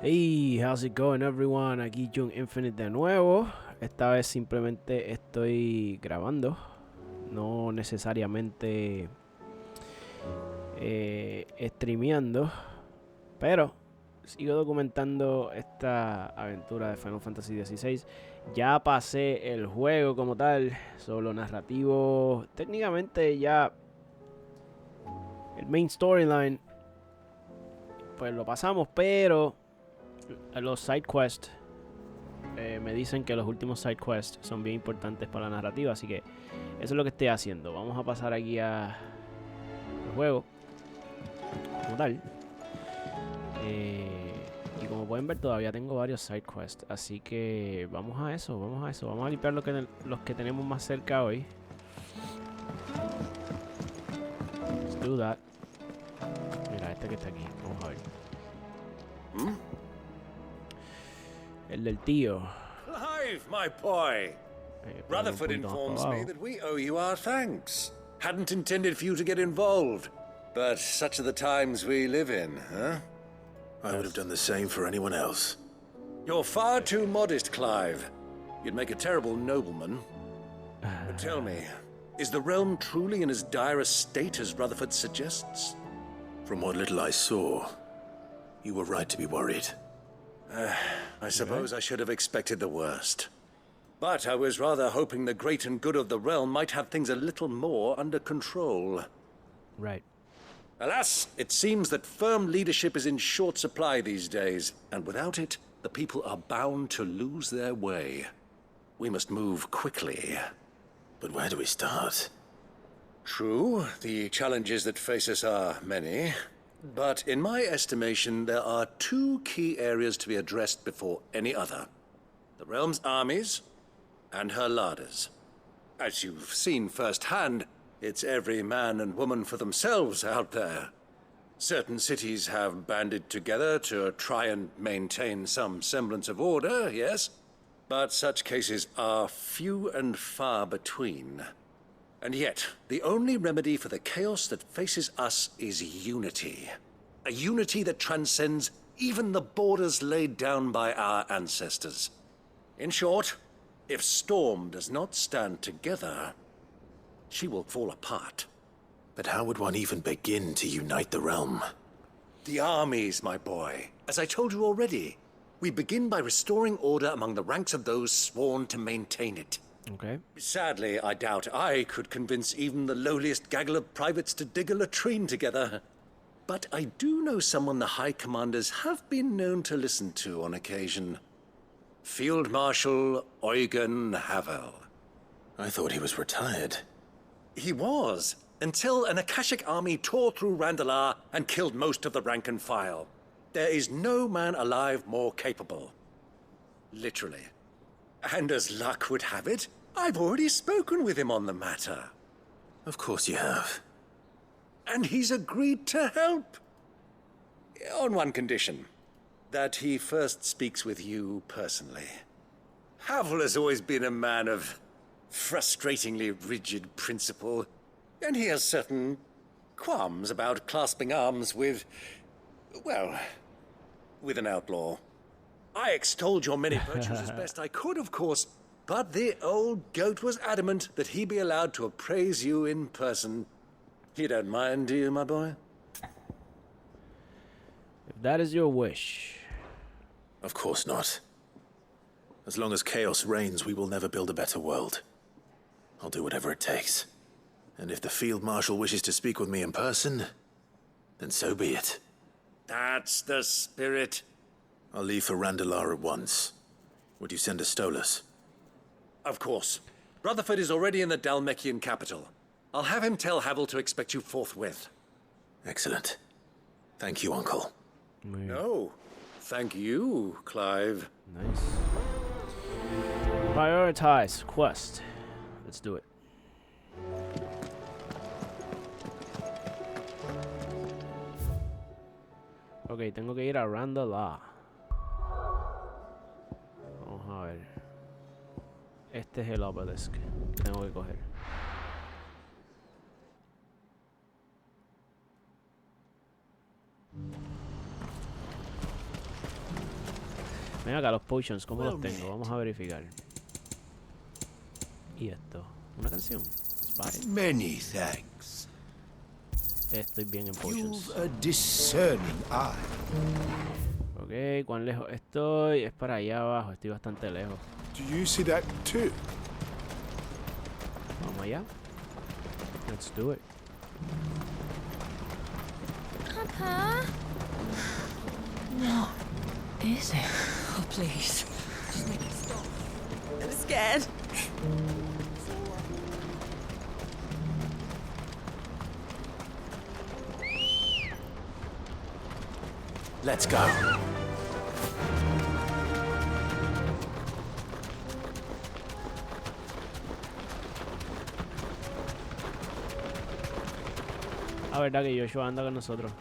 Hey, how's it going everyone? Aquí John Infinite de nuevo. Esta vez simplemente estoy grabando, no necesariamente streameando, pero sigo documentando esta aventura de Final Fantasy XVI. Ya pasé el juego como tal, solo narrativo. Técnicamente ya el main storyline pues lo pasamos, pero los side quests me dicen que los últimos side quests son bien importantes para la narrativa, así que eso es lo que estoy haciendo. Vamos a pasar aquí al juego como tal. Y como pueden ver, todavía tengo varios side quests, así que vamos a eso. Vamos a limpiar los que tenemos más cerca hoy. Let's do that. Mira, este que está aquí, vamos a ver. El del tío. Clive, my boy. Rutherford informs me that we owe you our thanks. Hadn't intended for you to get involved, but such are the times we live in, huh? I would have done the same for anyone else. You're far too modest, Clive. You'd make a terrible nobleman. But tell me, is the realm truly in as dire a state as Rutherford suggests? From what little I saw, you were right to be worried. I suppose I should have expected the worst. But I was rather hoping the great and good of the realm might have things a little more under control. Right. Alas, it seems that firm leadership is in short supply these days, and without it, the people are bound to lose their way. We must move quickly. But where do we start? True, the challenges that face us are many. But in my estimation, there are two key areas to be addressed before any other. The realm's armies and her larders. As you've seen firsthand, it's every man and woman for themselves out there. Certain cities have banded together to try and maintain some semblance of order, yes? But such cases are few and far between. And yet, the only remedy for the chaos that faces us is unity. A unity that transcends even the borders laid down by our ancestors. In short, if Storm does not stand together, she will fall apart. But how would one even begin to unite the realm? The armies, my boy. As I told you already, we begin by restoring order among the ranks of those sworn to maintain it. Okay. Sadly, I doubt I could convince even the lowliest gaggle of privates to dig a latrine together. But I do know someone the High Commanders have been known to listen to on occasion. Field Marshal Eugen Havel. I thought he was retired. He was, until an Akashic army tore through Randalar and killed most of the rank and file. There is no man alive more capable. Literally. And as luck would have it, I've already spoken with him on the matter. Of course you have. And he's agreed to help. On one condition. That he first speaks with you personally. Havel has always been a man of frustratingly rigid principle, and he has certain qualms about clasping arms with, well, with an outlaw. I extolled your many virtues as best I could, of course, but the old goat was adamant that he be allowed to appraise you in person. You don't mind, do you, my boy? If that is your wish. Of course not. As long as chaos reigns, we will never build a better world. I'll do whatever it takes. And if the Field Marshal wishes to speak with me in person, then so be it. That's the spirit. I'll leave for Randalar at once. Would you send a Stolas? Of course. Rutherford is already in the Dalmekian capital. I'll have him tell Havel to expect you forthwith. Excellent. Thank you, Uncle. No. Thank you, Clive. Nice. Prioritize quest. Let's do it. Ok, tengo que ir a Randalar. Vamos a ver. Este es el obelisk que tengo que coger. Ven acá los potions, ¿cómo los tengo? Vamos a verificar. ¿Y esto? ¿Una canción? Spy. Many thanks. Estoy bien en potions. You've a discerning eye. Ok, ¿cuán lejos estoy? Es para allá abajo, estoy bastante lejos. Do you see that too? Vamos allá. Let's do it. Papa? What is it? Oh, please. Just make it stop. I'm scared. Let's go. La verdad que Joshua anda con nosotros.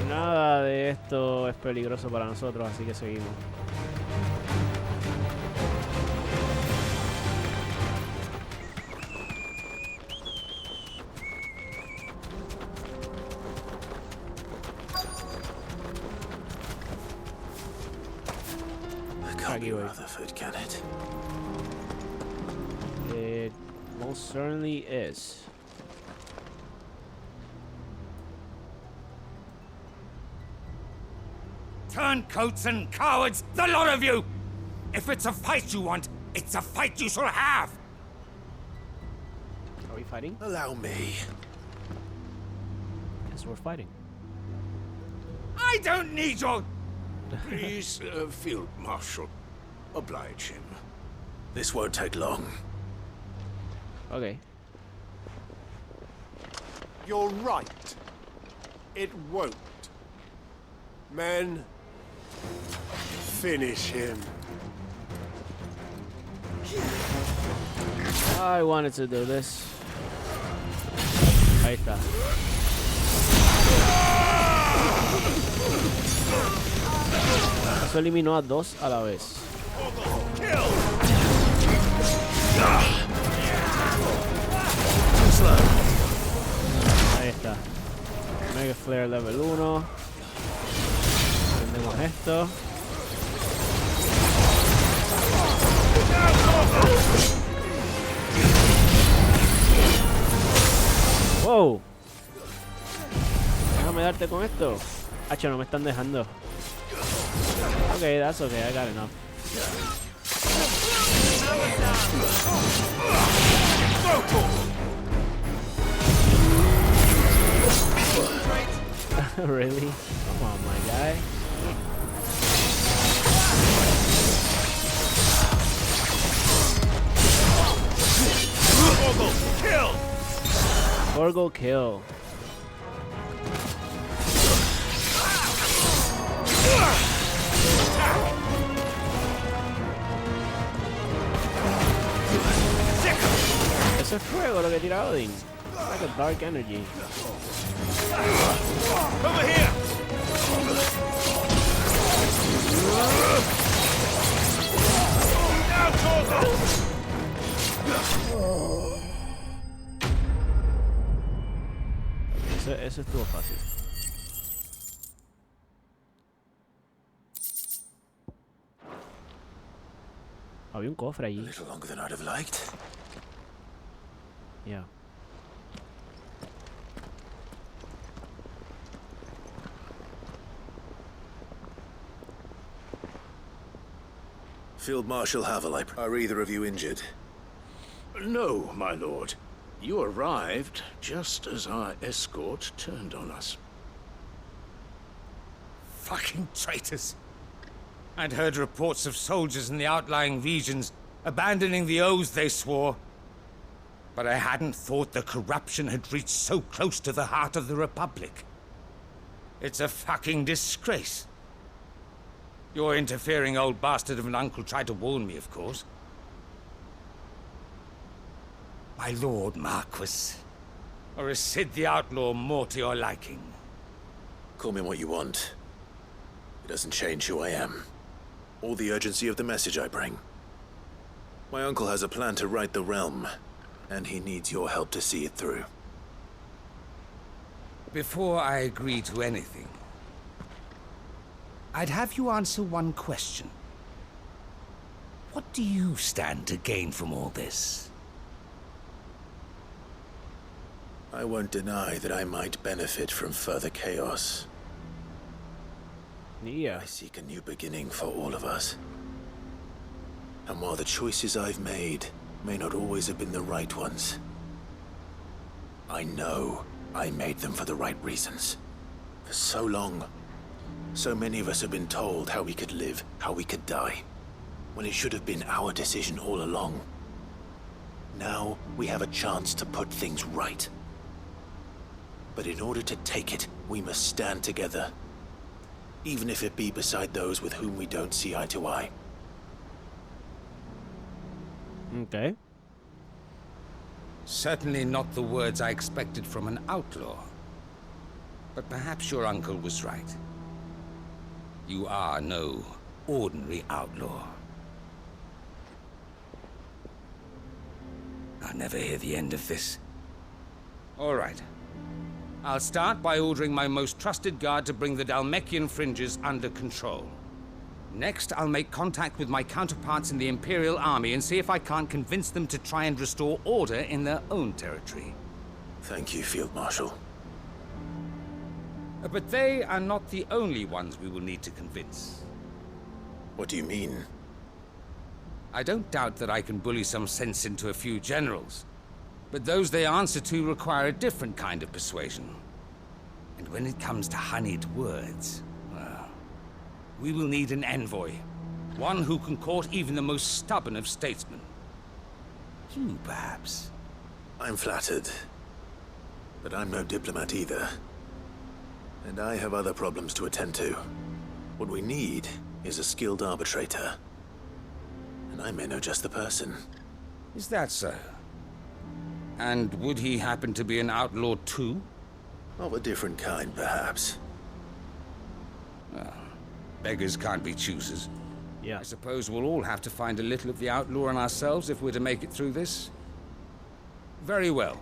Nada de esto es peligroso para nosotros, así que seguimos. Can't be Rutherford, can it? It most certainly is. Turncoats and cowards, the lot of you! If it's a fight you want, it's a fight you shall have! Are we fighting? Allow me. Yes, we're fighting. I don't need your... Please, Field Marshal, oblige him. This won't take long. Okay. You're right. It won't. Men, finish him. I wanted to do this. Ahí está. Eso eliminó a dos a la vez. Ahí está. Mega Flare level 1. Prendemos esto. Wow. Déjame darte con esto. Hacho, no me están dejando. Okay, that's okay. I got enough. Really? Come on, my guy. Kill! Orgo kill. Eso es fuego lo que tira Odin. Like a dark energy. Over here! Now, Torgo! Eso estuvo fácil. Había un cofre A allí. little longer than I'd have liked. Yeah. Field Marshal Havel, are either of you injured? No, my lord. You arrived just as our escort turned on us. Fucking traitors. I'd heard reports of soldiers in the outlying regions abandoning the oaths they swore. But I hadn't thought the corruption had reached so close to the heart of the Republic. It's a fucking disgrace. Your interfering old bastard of an uncle tried to warn me, of course. My lord Marquis. Or is Sid the Outlaw more to your liking? Call me what you want. It doesn't change who I am, or the urgency of the message I bring. My uncle has a plan to right the realm, And he needs your help to see it through. Before I agree to anything, I'd have you answer one question. What do you stand to gain from all this? I won't deny that I might benefit from further chaos. Yeah. I seek a new beginning for all of us. And while the choices I've made may not always have been the right ones, I know I made them for the right reasons. For so long, so many of us have been told how we could live, how we could die, when it should have been our decision all along. Now we have a chance to put things right. But in order to take it, we must stand together. Even if it be beside those with whom we don't see eye to eye. Okay. Certainly not the words I expected from an outlaw. But perhaps your uncle was right. You are no ordinary outlaw. I'll never hear the end of this. All right. I'll start by ordering my most trusted guard to bring the Dhalmekian fringes under control. Next, I'll make contact with my counterparts in the Imperial Army and see if I can't convince them to try and restore order in their own territory. Thank you, Field Marshal. But they are not the only ones we will need to convince. What do you mean? I don't doubt that I can bully some sense into a few generals, but those they answer to require a different kind of persuasion. And when it comes to honeyed words, well, we will need an envoy. One who can court even the most stubborn of statesmen. You, perhaps. I'm flattered. But I'm no diplomat either. And I have other problems to attend to. What we need is a skilled arbitrator. And I may know just the person. Is that so? And would he happen to be an outlaw too? Of a different kind, perhaps. Beggars can't be choosers. Yeah. I suppose we'll all have to find a little of the outlaw in ourselves if we're to make it through this. Very well.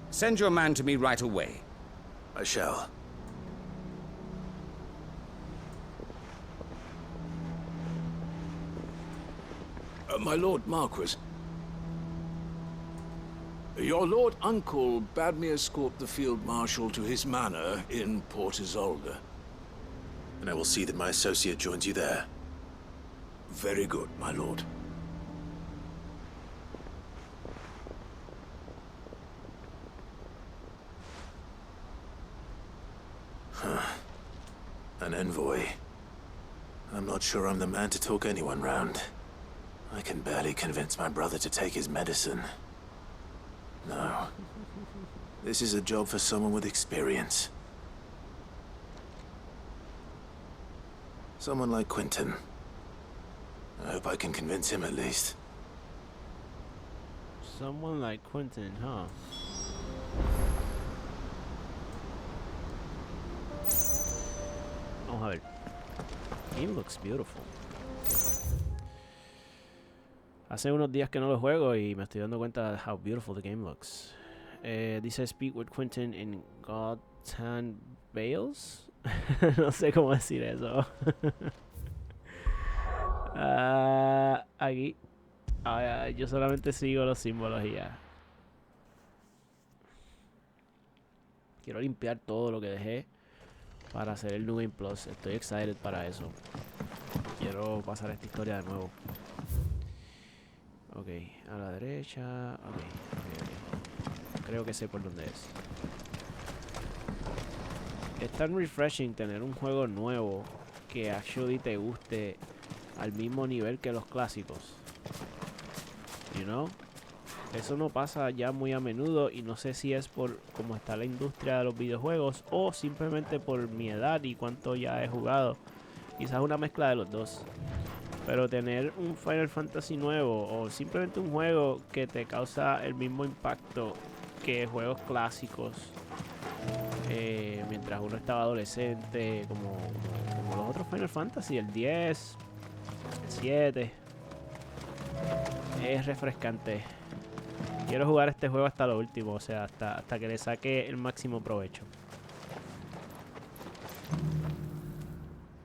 Send your man to me right away. I shall. My Lord Marquis. Your Lord Uncle bade me escort the Field Marshal to his manor in Port Isolde. And I will see that my associate joins you there. Very good, my lord. An envoy. I'm not sure I'm the man to talk anyone round. I can barely convince my brother to take his medicine. No. This is a job for someone with experience. Someone like Quentin. I hope I can convince him at least. Someone like Quentin, huh? Vamos a ver. Game looks beautiful. Hace unos días que no lo juego y me estoy dando cuenta de how beautiful the game looks. Dice speak with Quentin in Gotham Bales. No sé cómo decir eso. Aquí. Yo solamente sigo los símbolos y ya. Quiero limpiar todo lo que dejé para hacer el New Game Plus. Estoy excited para eso. Quiero pasar esta historia de nuevo. Ok, a la derecha. Ok. Creo que sé por dónde es. Es tan refreshing tener un juego nuevo que actually te guste al mismo nivel que los clásicos. You know? Eso no pasa ya muy a menudo y no sé si es por cómo está la industria de los videojuegos o simplemente por mi edad y cuánto ya he jugado. Quizás una mezcla de los dos. Pero tener un Final Fantasy nuevo o simplemente un juego que te causa el mismo impacto que juegos clásicos mientras uno estaba adolescente, como los otros Final Fantasy, el 10, el 7, es refrescante. Quiero jugar este juego hasta lo último, o sea, hasta que le saque el máximo provecho.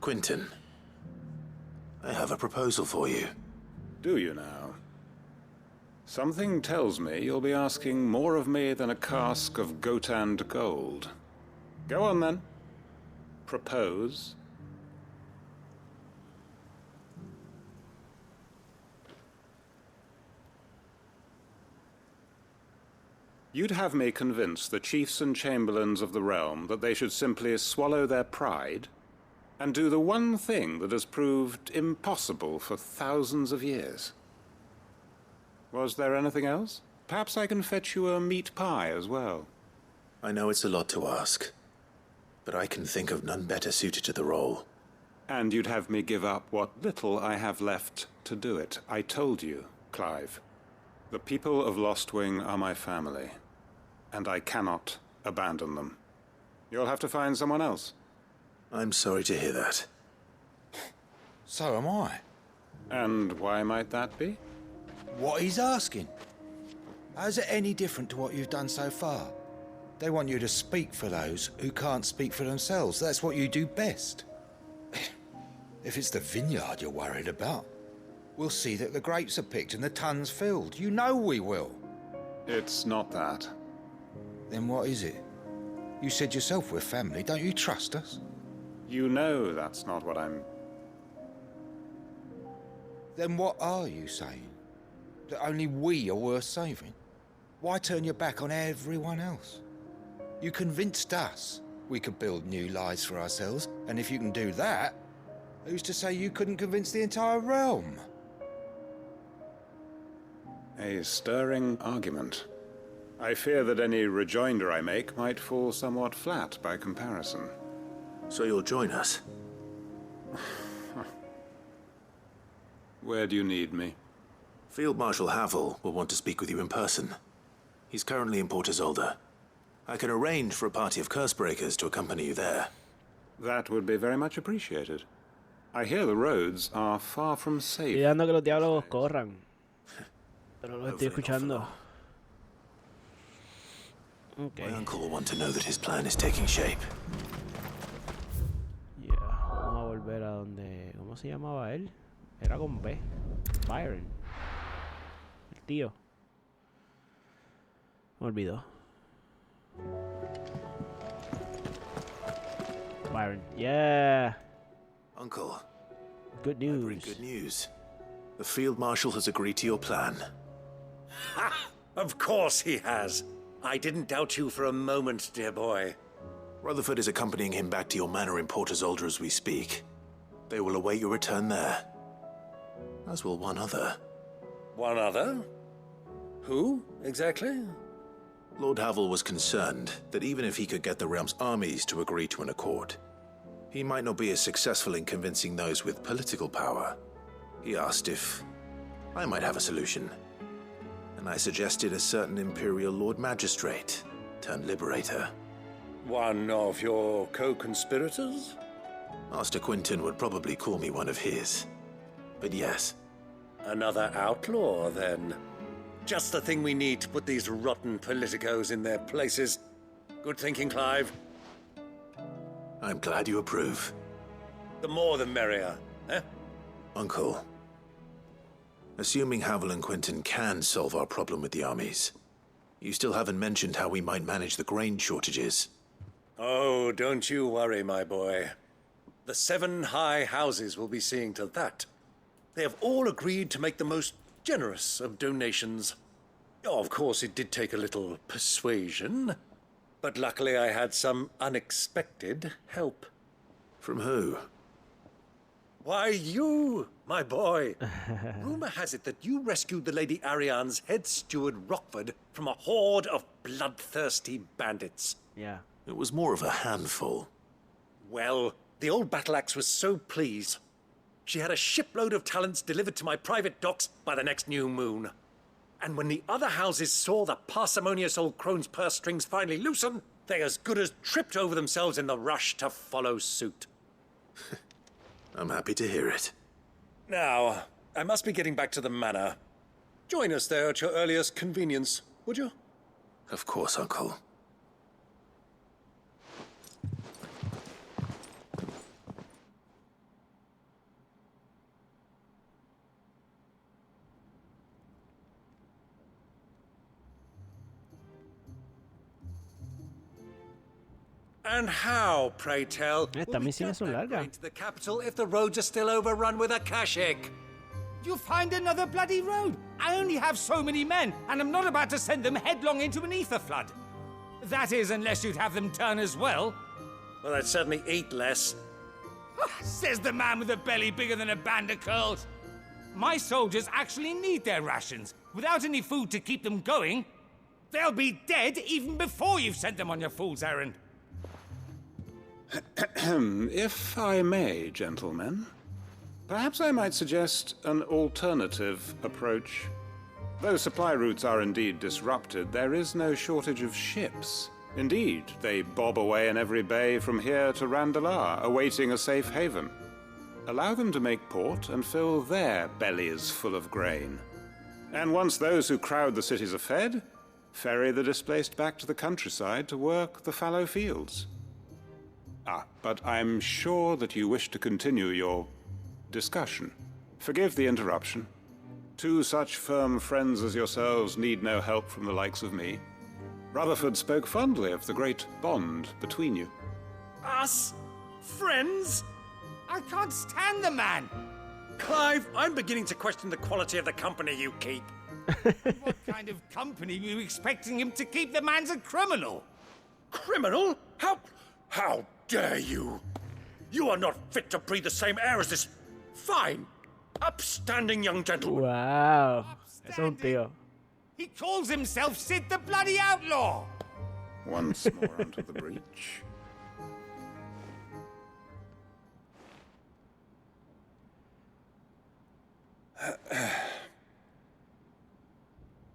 Quentin, I have a proposal for you. Do you now? Something tells me you'll be asking more of me than a cask of Gotand gold. Go on then. Propose. You'd have me convince the chiefs and chamberlains of the realm that they should simply swallow their pride and do the one thing that has proved impossible for thousands of years. Was there anything else? Perhaps I can fetch you a meat pie as well. I know it's a lot to ask, but I can think of none better suited to the role. And you'd have me give up what little I have left to do it. I told you, Clive. The people of Lostwing are my family, and I cannot abandon them. You'll have to find someone else. I'm sorry to hear that. So am I. And why might that be? What he's asking. How's it any different to what you've done so far? They want you to speak for those who can't speak for themselves. That's what you do best. If it's the vineyard you're worried about, we'll see that the grapes are picked and the tons filled. You know we will. It's not that. Then what is it? You said yourself we're family. Don't you trust us? You know that's not what I'm... Then what are you saying? That only we are worth saving? Why turn your back on everyone else? You convinced us we could build new lives for ourselves, and if you can do that, who's to say you couldn't convince the entire realm? A stirring argument. I fear that any rejoinder I make might fall somewhat flat by comparison. So you'll join us? Where do you need me? Field Marshal Havel will want to speak with you in person. He's currently in Port Isolde. I can arrange for a party of Cursebreakers to accompany you there. That would be very much appreciated. I hear the roads are far from safe. Estoy dando que los diálogos corran. Pero los estoy escuchando. Okay. My uncle will want to know that his plan is taking shape. Yeah, vamos a volver a donde... ¿Cómo se llamaba él? Era con B. Byron. El tío. Me olvidó. Byron. Yeah. Uncle, Good I bring news. good news. The Field Marshal has agreed to your plan. Ha! Of course he has. I didn't doubt you for a moment, dear boy. Rutherford is accompanying him back to your manor in Port Isolde as we speak. They will await your return there. As will one other. One other? Who, exactly? Lord Havel was concerned that even if he could get the realm's armies to agree to an accord, he might not be as successful in convincing those with political power. He asked if I might have a solution, and I suggested a certain Imperial Lord Magistrate turned Liberator. One of your co-conspirators? Master Quentin would probably call me one of his. But yes. Another outlaw, then. Just the thing we need to put these rotten politicos in their places. Good thinking, Clive. I'm glad you approve. The more the merrier, eh? Uncle, assuming Havel and Quentin can solve our problem with the armies, you still haven't mentioned how we might manage the grain shortages. Oh, don't you worry, my boy. The 7 high houses will be seeing to that. They have all agreed to make the most generous of donations. Oh, of course, it did take a little persuasion, but luckily I had some unexpected help. From who? Why, you, my boy. Rumor has it that you rescued the Lady Ariane's head steward Rockford from a horde of bloodthirsty bandits. Yeah. It was more of a handful. Well, the old battle axe was so pleased. She had a shipload of talents delivered to my private docks by the next new moon. And when the other houses saw the parsimonious old crone's purse strings finally loosen, they as good as tripped over themselves in the rush to follow suit. I'm happy to hear it. Now, I must be getting back to the manor. Join us there at your earliest convenience, would you? Of course, Uncle. And how, pray tell, Estas will we misiones get son that largas. grain to the capital if the roads are still overrun with Akashic? You'll find another bloody road. I only have so many men, and I'm not about to send them headlong into an ether flood. That is, unless you'd have them turn as well. Well, I'd certainly eat less. Says the man with a belly bigger than a band of curls. My soldiers actually need their rations. Without any food to keep them going, they'll be dead even before you've sent them on your fool's errand. If I may, gentlemen, perhaps I might suggest an alternative approach. Though supply routes are indeed disrupted, there is no shortage of ships. Indeed, they bob away in every bay from here to Randalar, awaiting a safe haven. Allow them to make port and fill their bellies full of grain. And once those who crowd the cities are fed, ferry the displaced back to the countryside to work the fallow fields. But I'm sure that you wish to continue your discussion. Forgive the interruption. Two such firm friends as yourselves need no help from the likes of me. Rutherford spoke fondly of the great bond between you. Us? Friends? I can't stand the man. Clive, I'm beginning to question the quality of the company you keep. What kind of company were you expecting him to keep? The man's a criminal. Criminal? How dare you? You are not fit to breathe the same air as this fine, upstanding young gentleman. Wow. Es un tío. He calls himself Sid the Bloody Outlaw. Once more onto the breach.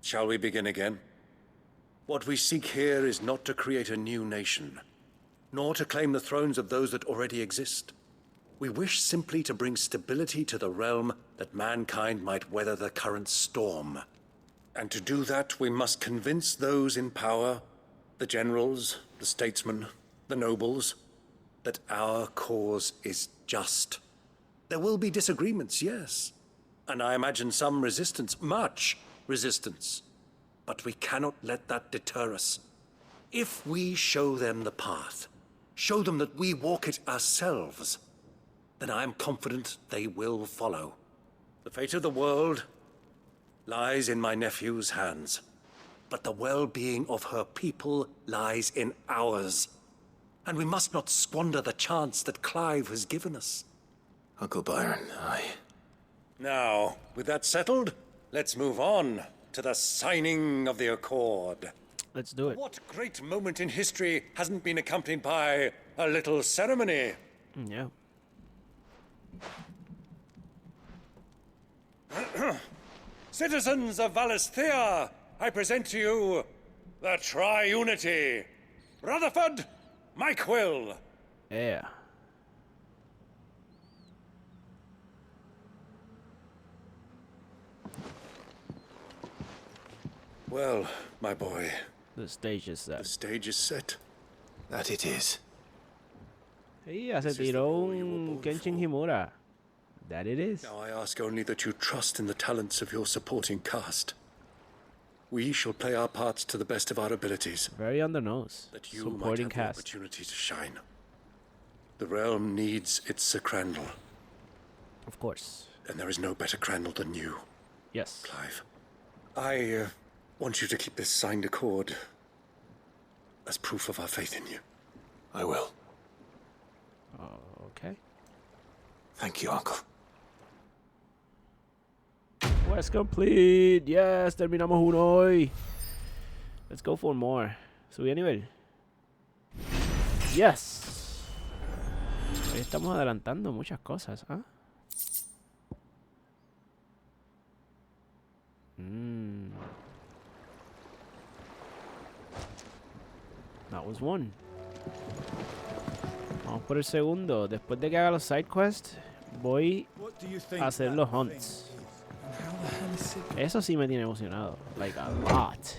Shall we begin again? What we seek here is not to create a new nation, nor to claim the thrones of those that already exist. We wish simply to bring stability to the realm that mankind might weather the current storm. And to do that, we must convince those in power, the generals, the statesmen, the nobles, that our cause is just. There will be disagreements, yes, and I imagine some resistance, much resistance. But we cannot let that deter us. If we show them the path, show them that we walk it ourselves, then I am confident they will follow. The fate of the world lies in my nephew's hands, but the well-being of her people lies in ours. And we must not squander the chance that Clive has given us. Uncle Byron, Now, with that settled, let's move on to the signing of the Accord. Let's do it. What great moment in history hasn't been accompanied by a little ceremony? Yeah. Citizens of Valisthea, I present to you the Tri-Unity. Rutherford, Mike Will. Yeah. Well, my boy, The stage is the set. stage is set. that it is. Ya se tiró un Kenshin Himura. That it is. Now I ask only that you trust in the talents of your supporting cast. We shall play our parts to the best of our abilities, Very on the nose. that you Supporting might have cast. the opportunity to shine. The realm needs its Sir Crandall, Of course. and there is no better Crandall than you, Yes. Clive. I want you to keep this signed accord as proof of our faith in you. I will. Okay. Thank you, Uncle. Quest complete. Yes, terminamos uno hoy. Let's go for more. Subí a nivel. Yes. Hoy estamos adelantando muchas cosas, ¿ah? That was one. Vamos por el segundo. Después de que haga los side quests, voy a hacer los hunts. How the hell is Eso sí me tiene emocionado. Like a lot.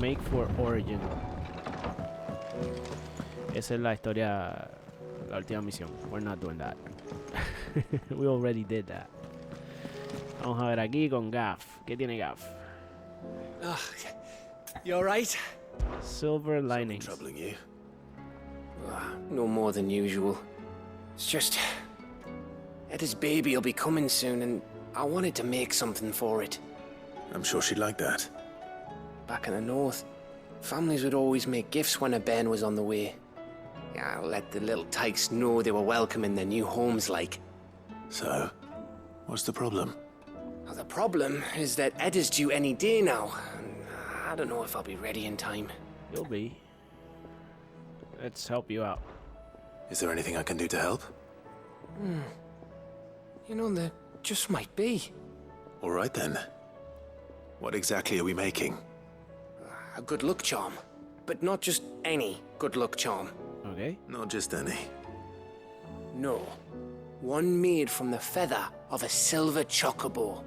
Make for Origin. Esa es la historia, la última misión. We're not doing that. We already did that. Vamos a ver aquí con Gaff. ¿Qué tiene Gaff? You alright? Silver linings. Troubling you? No more than usual. It's just... Eda's baby will be coming soon, and I wanted to make something for it. I'm sure she'd like that. Back in the north, families would always make gifts when a bairn was on the way. Yeah, let the little tykes know they were welcome in their new homes, like. So, what's the problem? Well, the problem is that Eda's due any day now. And I don't know if I'll be ready in time. You'll be. Let's help you out. Is there anything I can do to help? You know, there just might be. All right then. What exactly are we making? A good luck charm. But not just any good luck charm. Okay. Not just any. No. One made from the feather of a silver chocobo.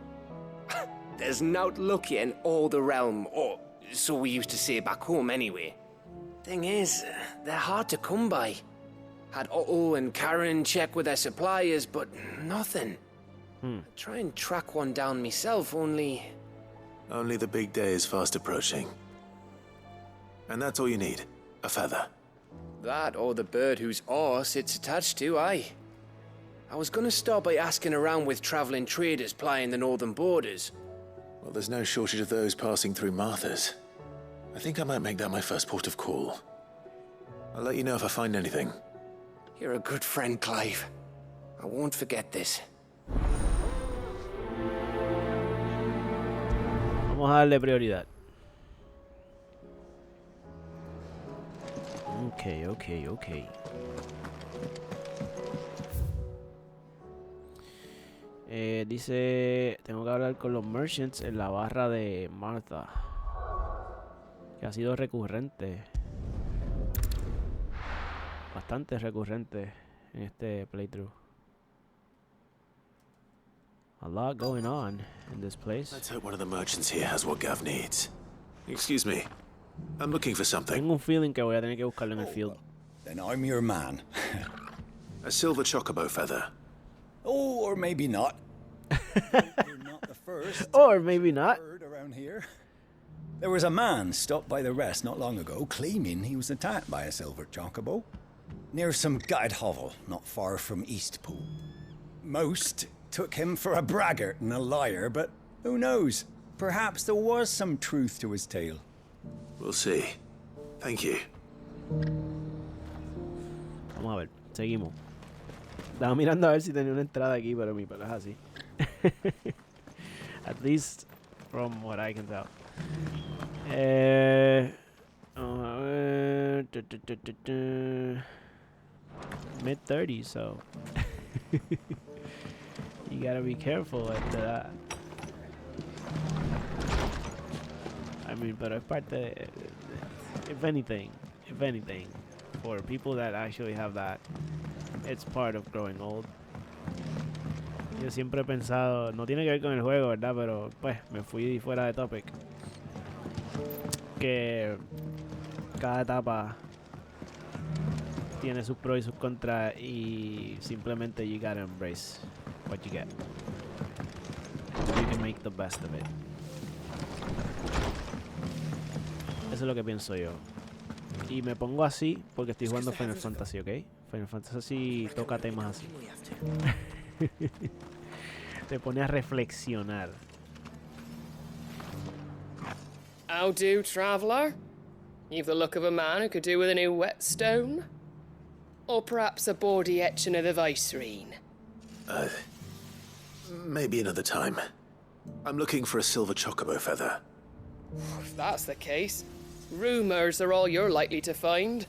There's naught lucky in all the realm, or so we used to say back home anyway. Thing is, they're hard to come by. Had Otto and Karen check with their suppliers, but nothing. Try and track one down myself, only... Only the big day is fast approaching. And that's all you need, a feather. That or the bird whose horse it's attached to, aye. I was gonna start by asking around with traveling traders plying the northern borders. Well, there's no shortage of those passing through Martha's. I think I might make that my first port of call. I'll let you know if I find anything. You're a good friend, Clive. I won't forget this. Vamos a darle prioridad. Ok. Dice, tengo que hablar con los merchants en la barra de Martha. Que ha sido recurrente. Bastante recurrente en este playthrough. A lot going on in this place. Let's hope one of the merchants here has what Gav needs. Excuse me. I'm looking for something. Tengo un feeling que voy a tener que buscarlo en el field. Then I'm your man. A silver chocobo feather. Oh, or maybe not. You're not the first. Or maybe not. Bird around here. There was a man stopped by the rest not long ago claiming he was attacked by a silver chocobo near some gutted hovel not far from Eastpool. Most took him for a braggart and a liar, but who knows? Perhaps there was some truth to his tale. We'll see. Thank you. Vamos a ver, seguimos. Estaba mirando a ver si tenía una entrada aquí, pero mi pelo es así. At least from what I can tell. Vamos a ver. Mid-30s, so you gotta be careful after that. I mean, pero es parte de, if anything, for people that actually have that, it's part of growing old. Yo siempre he pensado, no tiene que ver con el juego, ¿verdad? Pero pues me fui fuera de topic. Que cada etapa tiene sus pros y sus contras y simplemente you gotta embrace what you get. You can make the best of it. Eso es lo que pienso yo. Y me pongo así porque estoy jugando Final Fantasy, ¿ok? Final Fantasy toca temas así. Te pone a reflexionar. How do, traveller? You've the look of a man who could do with a new whetstone. Or perhaps a bawdy etching of the Vicerine. Maybe another time. I'm looking for a silver chocobo feather. If that's the case, rumours are all you're likely to find.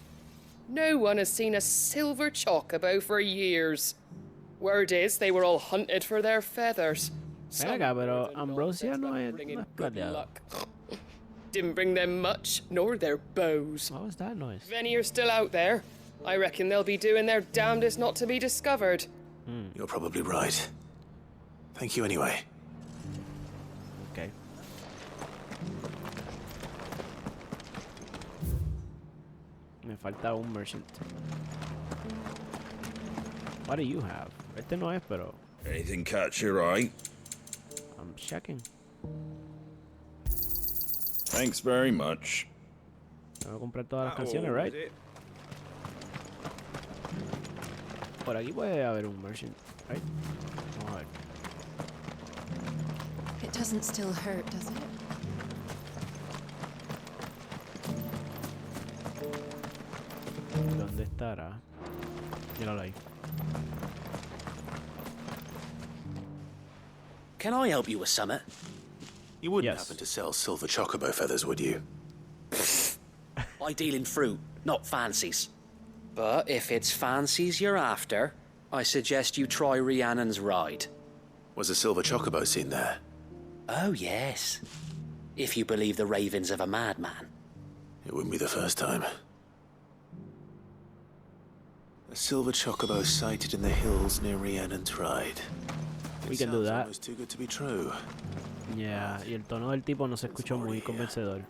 No one has seen a silver chocobo for years. Word is they were all hunted for their feathers. Venga, pero Ambrosia no es Good plateado. luck. Didn't bring them much, nor their bows. What was that noise? If any are still out there, I reckon they'll be doing their damnedest not to be discovered. You're probably right. Thank you anyway. Okay. Me falta un merchant. What do you have? Este no es, pero Anything catch your eye? I'm checking. Thanks very much. Tengo que comprar todas las canciones, right? Por aquí puede haber un merchant, right? Vamos a ver. It doesn't still hurt, does it? ¿Dónde estará? Míralo ahí. Can I help you with something? You wouldn't Yes. happen to sell silver chocobo feathers, would you? I deal in fruit, not fancies. But if it's fancies you're after, I suggest you try Rhiannon's ride. Was a silver chocobo seen there? Oh, yes. If you believe the ravings of a madman. It wouldn't be the first time. A silver chocobo sighted in the hills near Rhiannon's ride. We can do that. Almost too good to be true. Yeah, y el tono del tipo no se escuchó muy convencedor.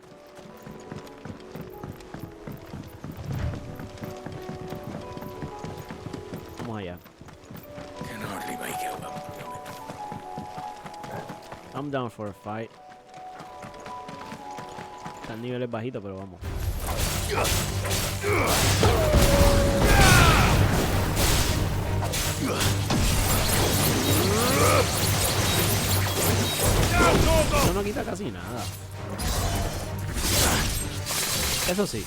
Vamos allá. Can hardly make out. I'm down for a fight. Están niveles bajitos, pero vamos. Eso no quita casi nada. Eso sí.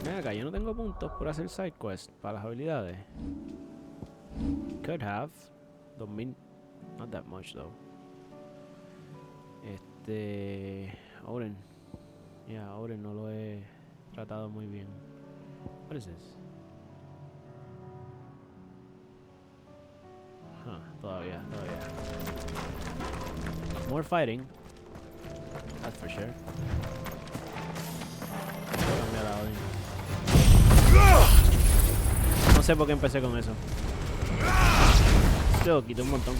Ven acá, yo no tengo puntos por hacer side quest para las habilidades. Could have. 2000. Not that much though. Oren. Yeah, Oren no lo he tratado muy bien. What is this? Huh, todavía. More fighting. That's for sure. Voy a cambiar a Odin. No sé por qué empecé con eso. Still, quité un montón.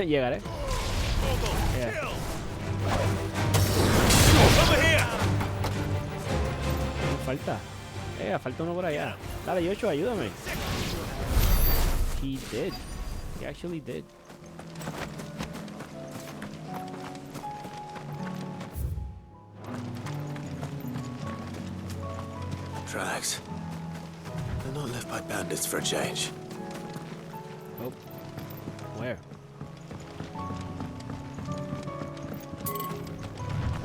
Llegaré. Yeah. Falta. Falta uno por allá. Dale, Yocho, ayúdame. He did. He actually did. Tracks. They're not left by bandits for a change. Oh. Where?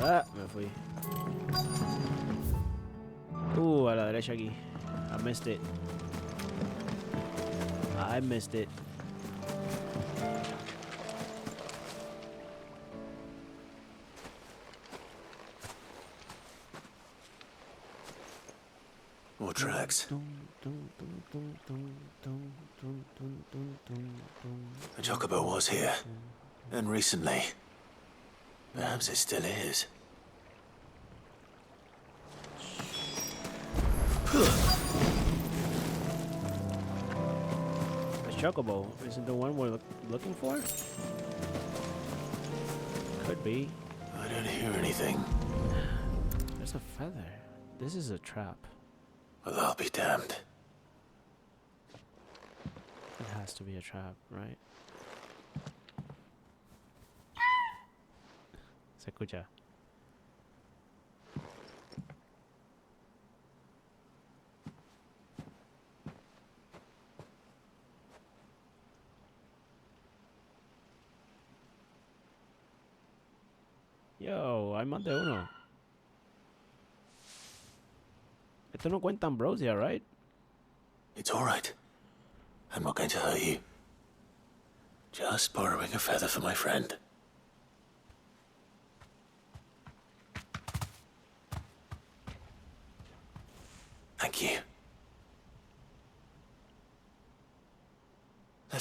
Ah, me fui. A la derecha aquí. I missed it. More tracks. The chocobo was here. And recently. Perhaps it still is. The chocobo isn't the one we're looking for? Could be. I don't hear anything. There's a feather. This is a trap. Well, I'll be damned. It has to be a trap, right? Se escucha. Yo, hay más de uno. Esto no cuenta ambrosia, right? It's all right. I'm not going to hurt you. Just borrowing a feather for my friend. Thank you.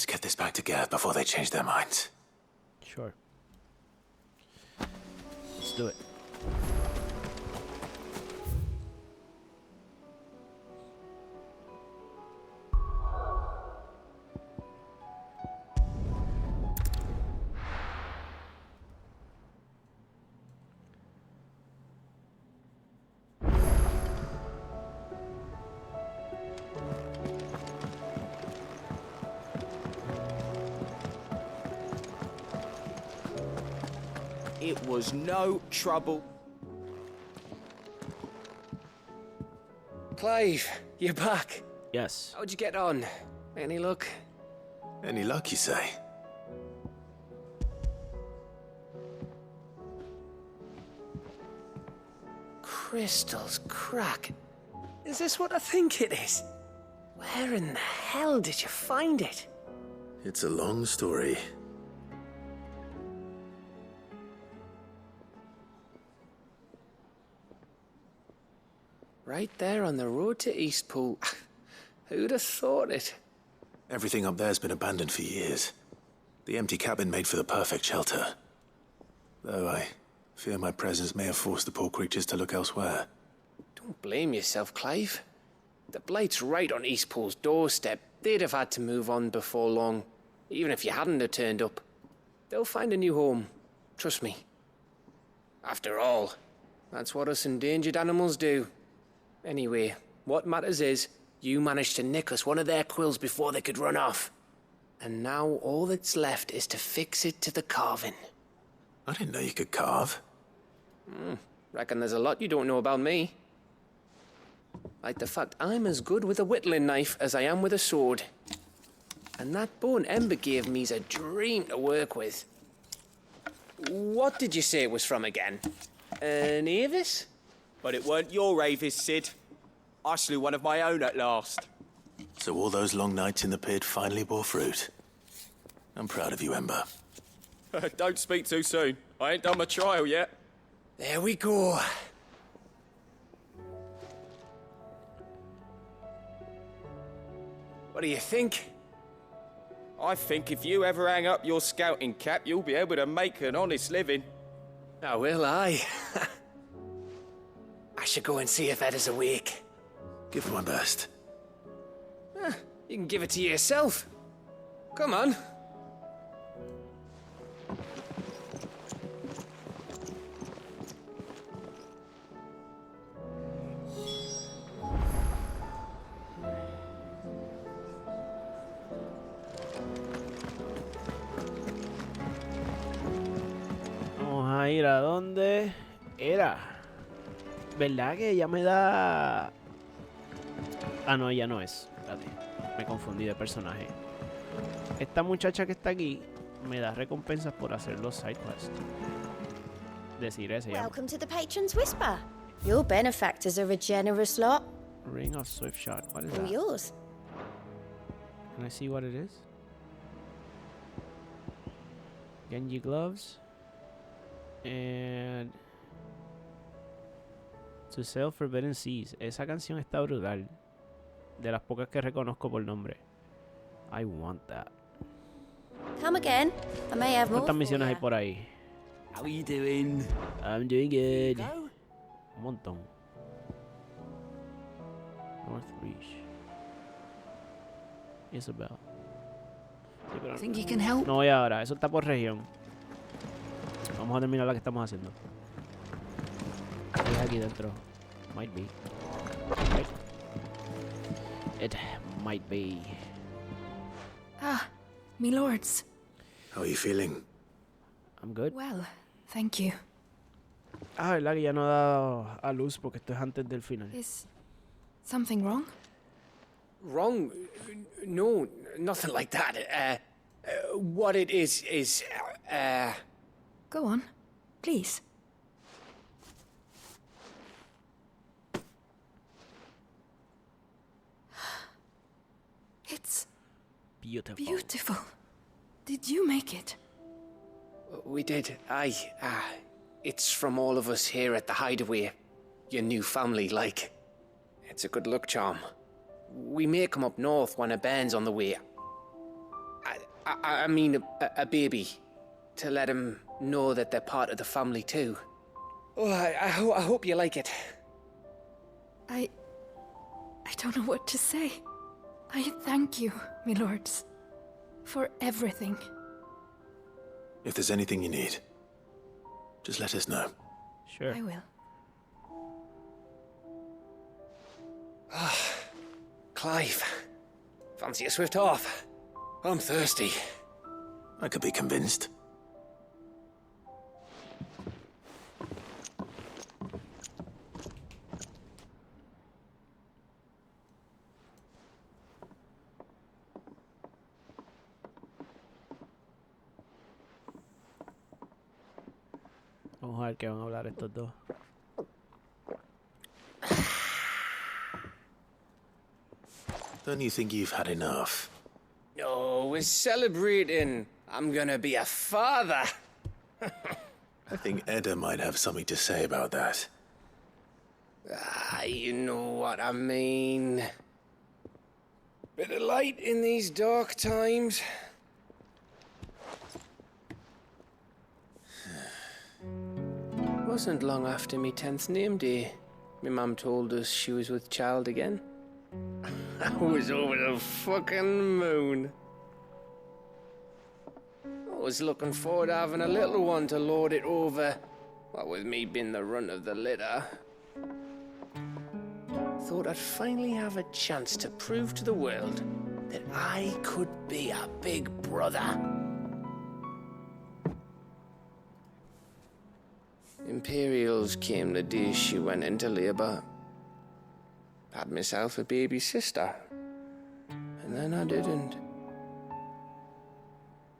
Let's get this back together before they change their minds. Sure. Let's do it. It was no trouble. Clive, you're back. Yes. How'd you get on? Any luck? Any luck, you say? Crystal's crack. Is this what I think it is? Where in the hell did you find it? It's a long story. Right there on the road to Eastpool. Who'd have thought it? Everything up there's been abandoned for years. The empty cabin made for the perfect shelter. Though I fear my presence may have forced the poor creatures to look elsewhere. Don't blame yourself, Clive. The Blight's right on Eastpool's doorstep. They'd have had to move on before long, even if you hadn't have turned up. They'll find a new home. Trust me. After all, that's what us endangered animals do. Anyway, what matters is, you managed to nick us one of their quills before they could run off. And now all that's left is to fix it to the carving. I didn't know you could carve. Reckon there's a lot you don't know about me. Like the fact I'm as good with a whittling knife as I am with a sword. And that bone Ember gave me's a dream to work with. What did you say it was from again? An Avis? But it weren't your Avis, Sid. I slew one of my own at last. So all those long nights in the pit finally bore fruit. I'm proud of you, Ember. Don't speak too soon. I ain't done my trial yet. There we go. What do you think? I think if you ever hang up your scouting cap, you'll be able to make an honest living. Oh, will I? I should go and see if Ed is awake. Give it my best. You can give it to yourself. Come on. Vamos a ir a donde era. ¿Verdad que ya me da...? Ah, no, ya no es. Espérate, me confundí de personaje. Esta muchacha que está aquí me da recompensas por hacer los side quests. Desiree se llama. Welcome to the Patron's Whisper. Your benefactors are a generous lot. Ring of Swift Shot. What is All that? yours. Can I see what it is? Genji gloves. And... To Sell Forbidden Seas. Esa canción está brutal. De las pocas que reconozco por nombre. I want that. Come again. I may have more. ¿Cuántas misiones hay por ahí? How are you doing? I'm doing good. Un montón. North Reach. Isabel. Sí, pero Think you can help? no voy ahora. Eso está por región. Vamos a terminar la que estamos haciendo. Es aquí dentro. Might be. Right. It might be. Ah, me lords. How are you feeling? I'm good. Well, thank you. Ah, verdad que ya no he dado a luz porque esto es antes del final. Is something wrong? Wrong? No, nothing like that. What it is, Go on, please. It's Beautiful. beautiful. Did you make it? We did. Aye. It's from all of us here at the Hideaway. Your new family, like. It's a good luck charm. We may come up north when a band's on the way. I mean a baby. To let him know that they're part of the family too. Oh, I hope you like it. I don't know what to say. I thank you, my lords, for everything. If there's anything you need, just let us know. Sure. I will. Clive, fancy a swift off? I'm thirsty. I could be convinced. Vamos a ver qué van a hablar estos dos. Don't you think you've had enough? No, we're celebrating. I'm gonna be a father. I think Edda might have something to say about that. You know what I mean. Bit of light in these dark times. Wasn't long after me 10th name day. My mum told us she was with child again. I was over the fucking moon. I was looking forward to having a little one to lord it over. What with me being the runt of the litter. Thought I'd finally have a chance to prove to the world that I could be a big brother. Imperials came the day she went into labour. Had myself a baby sister. And then I didn't.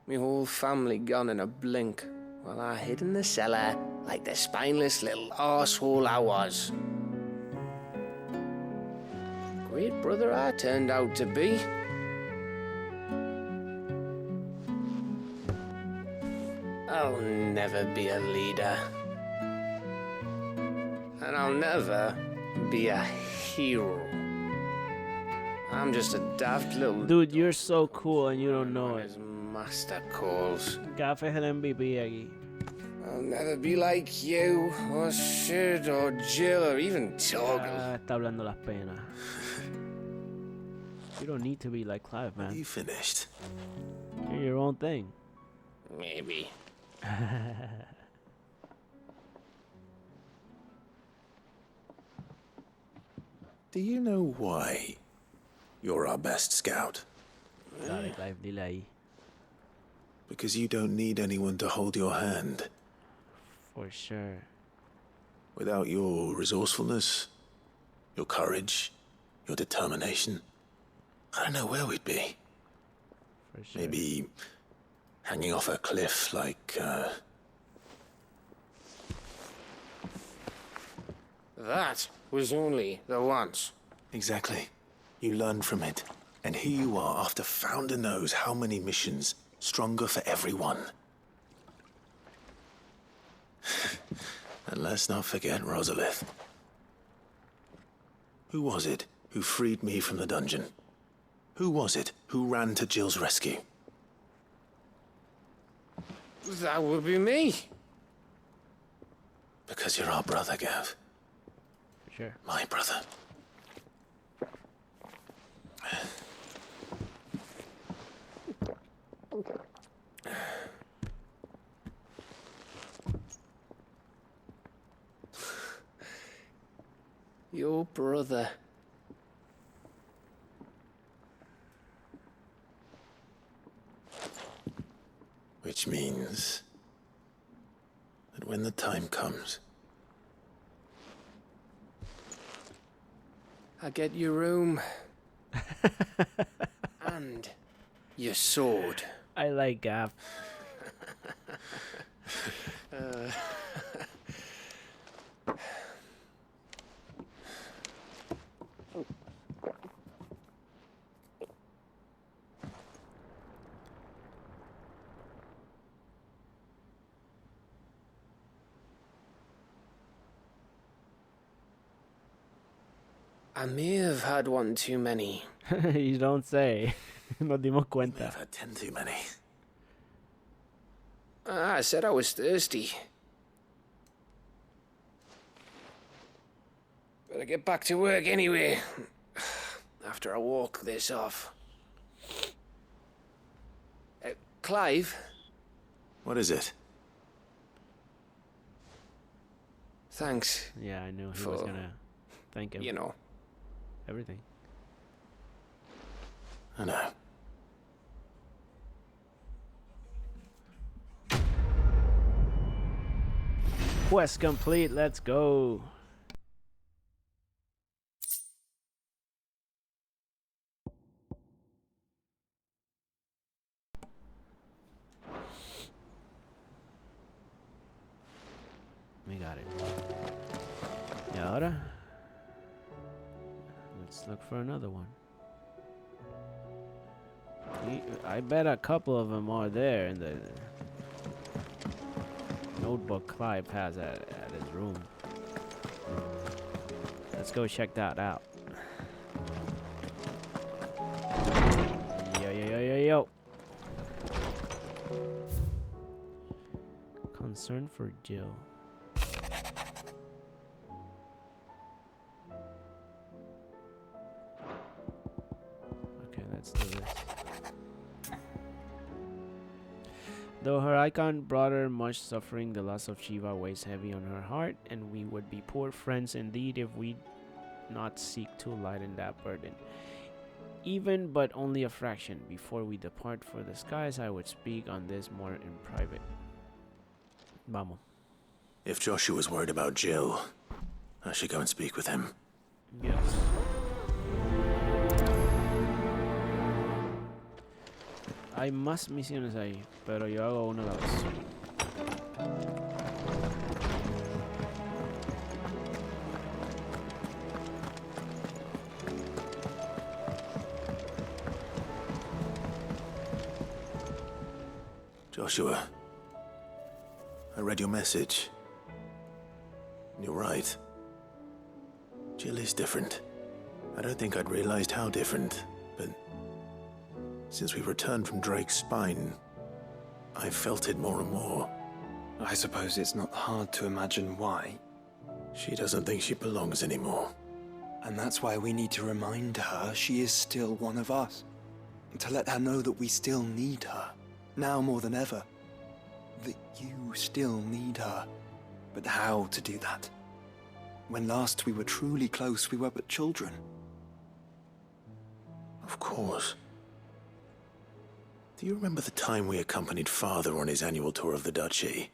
My whole family gone in a blink, while I hid in the cellar like the spineless little arsehole I was. Great brother I turned out to be. I'll never be a leader. And I'll never be a hero. I'm just a daft little... Dude, you're so cool and you don't know it. His master calls. Gaff es el MVP aquí. I'll never be like you, or Sid, or Jill, or even Toggle. Está hablando las penas. You don't need to be like Clive, man. You finished. Do your own thing. Maybe. Do you know why you're our best scout? Dale, Clive, dile ahí. Because you don't need anyone to hold your hand. For sure. Without your resourcefulness, your courage, your determination, I don't know where we'd be. For sure. Maybe hanging off a cliff like, That was only the once. Exactly. You learned from it. And here you are, after founder knows how many missions, stronger for everyone. And let's not forget Rosalith. Who was it who freed me from the dungeon? Who was it who ran to Jill's rescue? That would be me. Because you're our brother, Gav. Sure. My brother. Your brother. Which means that when the time comes, I get your room. And your sword. I like Gav. I may have had one too many. You don't say. Nos dimos cuenta. I've had 10 too many. I said I was thirsty. Better get back to work anyway. After I walk this off. Clive? What is it? Thanks. Yeah, I knew he was gonna thank him. You know. Everything. I know. Quest complete, let's go. We got it. Y ahora, let's look for another one. I bet a couple of them are there in the notebook Clive has at his room. Let's go check that out. Yo. Concern for Jill. Okay, let's do this. Though her icon brought her much suffering, the loss of Shiva weighs heavy on her heart, and we would be poor friends indeed if we not seek to lighten that burden. Even but only a fraction. Before we depart for the skies, I would speak on this more in private. Vamos. If Joshua's worried about Jill, I should go and speak with him. Yes. Hay más misiones ahí, pero yo hago una a la vez. Joshua, I read your message. You're right. Jill is different. I don't think I'd realized how different, but since we returned from Drake's spine, I've felt it more and more. I suppose it's not hard to imagine why. She doesn't think she belongs anymore. And that's why we need to remind her she is still one of us. To let her know that we still need her, now more than ever. That you still need her. But how to do that? When last we were truly close, we were but children. Of course. Do you remember the time we accompanied Father on his annual tour of the Duchy?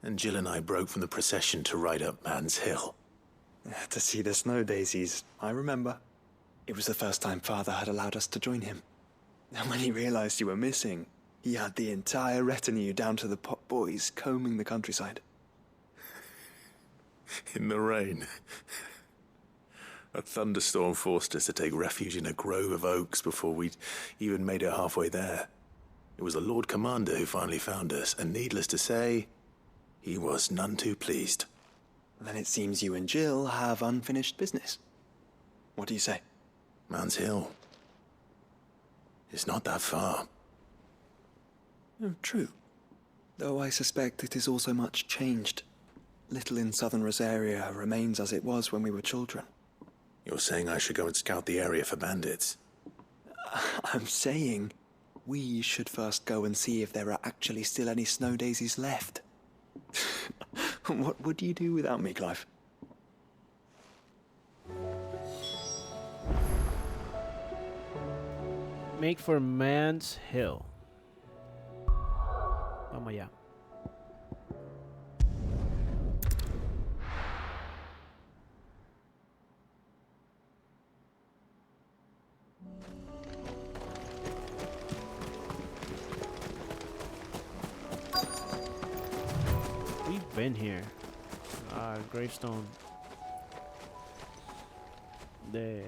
And Jill and I broke from the procession to ride up Man's Hill. To see the snow daisies, I remember. It was the first time Father had allowed us to join him. And when he realized you were missing, he had the entire retinue down to the pot boys combing the countryside. In the rain. A thunderstorm forced us to take refuge in a grove of oaks before we'd even made it halfway there. It was the Lord Commander who finally found us, and needless to say, he was none too pleased. Then it seems you and Jill have unfinished business. What do you say? Man's Hill. It's not that far. Oh, true. Though I suspect it is also much changed. Little in southern Rosaria remains as it was when we were children. You're saying I should go and scout the area for bandits? I'm saying we should first go and see if there are actually still any snow daisies left. What would you do without me, Clive? Make for Man's Hill. Vamos allá. We've been here. Gravestone del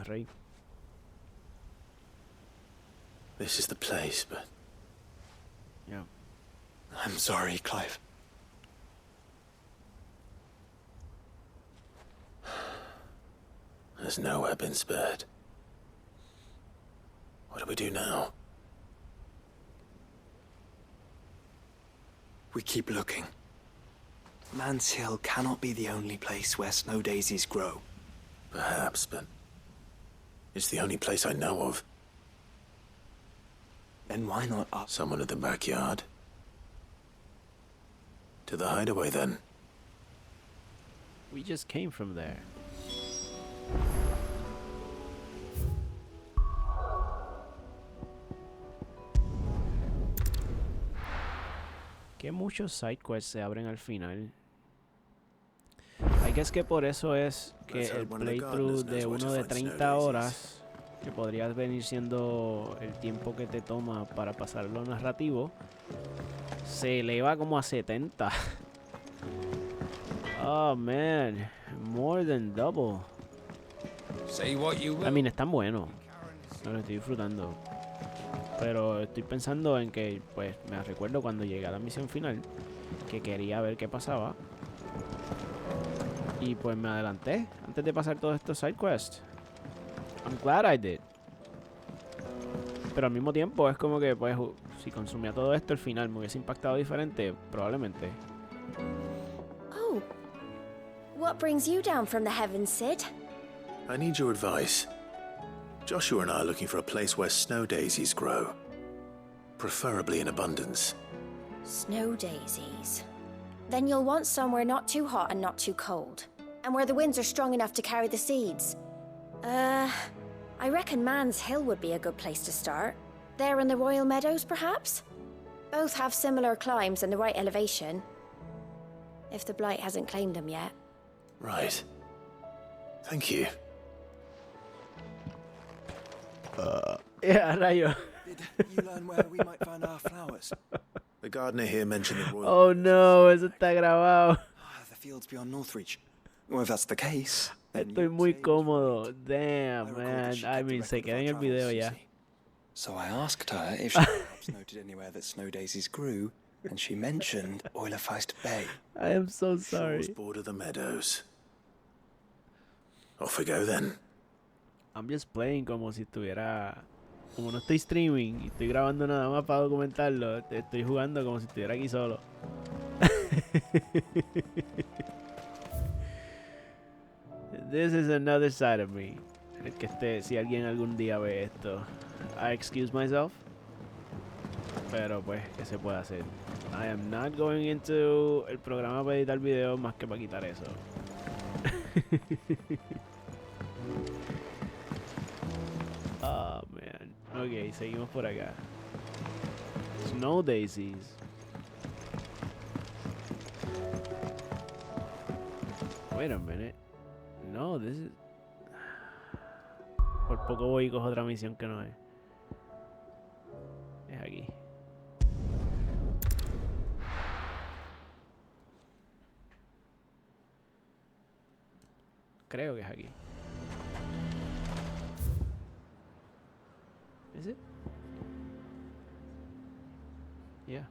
rey. This is the place, but... Yeah. I'm sorry, Clive. Has nowhere been spared. What we do now? We keep looking. Man's Hill cannot be the only place where snow daisies grow. Perhaps, but it's the only place I know of. Then why not up? Someone at the backyard. To the hideaway, then. We just came from there. Que muchos side quests se abren al final. I guess que por eso es que el playthrough de uno de 30 horas, que podría venir siendo el tiempo que te toma para pasarlo narrativo, se eleva como a 70. Oh man, more than double. Say what you will. I mean, están buenos. Me lo estoy disfrutando. Pero estoy pensando en que, pues, me recuerdo cuando llegué a la misión final, que quería ver qué pasaba. Y pues me adelanté antes de pasar todos estos side quests. I'm glad I did. Pero al mismo tiempo es como que, pues, si consumía todo esto, el final me hubiese impactado diferente, probablemente. Oh. What brings you down from the heavens, Sid? I need your advice. Joshua and I are looking for a place where snow daisies grow. Preferably in abundance. Snow daisies. Then you'll want somewhere not too hot and not too cold. And where the winds are strong enough to carry the seeds. I reckon Man's Hill would be a good place to start. There in the Royal Meadows, perhaps? Both have similar climbs and the right elevation. If the Blight hasn't claimed them yet. Right. Thank you. Yeah, rayo. Did you learn where we might find our flowers? The gardener here mentioned the royal... Oh no, eso está grabado. The fields beyond Northreach. Well, if that's the case, then Estoy muy cómodo. Damn, man. I mean, se queda en el video ya. So I asked her if she perhaps noted anywhere that snow daisies grew, and she mentioned Oilerfeist Bay. I am so sorry. Shores border the meadows. Off we go then. I'm just playing como si estuviera... Como no estoy streaming y estoy grabando nada más para documentarlo, estoy jugando como si estuviera aquí solo. This is another side of me. El que si alguien algún día ve esto. I excuse myself. Pero pues, ¿qué se puede hacer? I am not going into el programa para editar videos más que para quitar eso. Oh man. Ok, seguimos por acá. Snow daisies. Wait a minute. No, this is... Por poco voy y cojo otra misión que no es. Es aquí. Creo que es aquí. Is it? Yeah.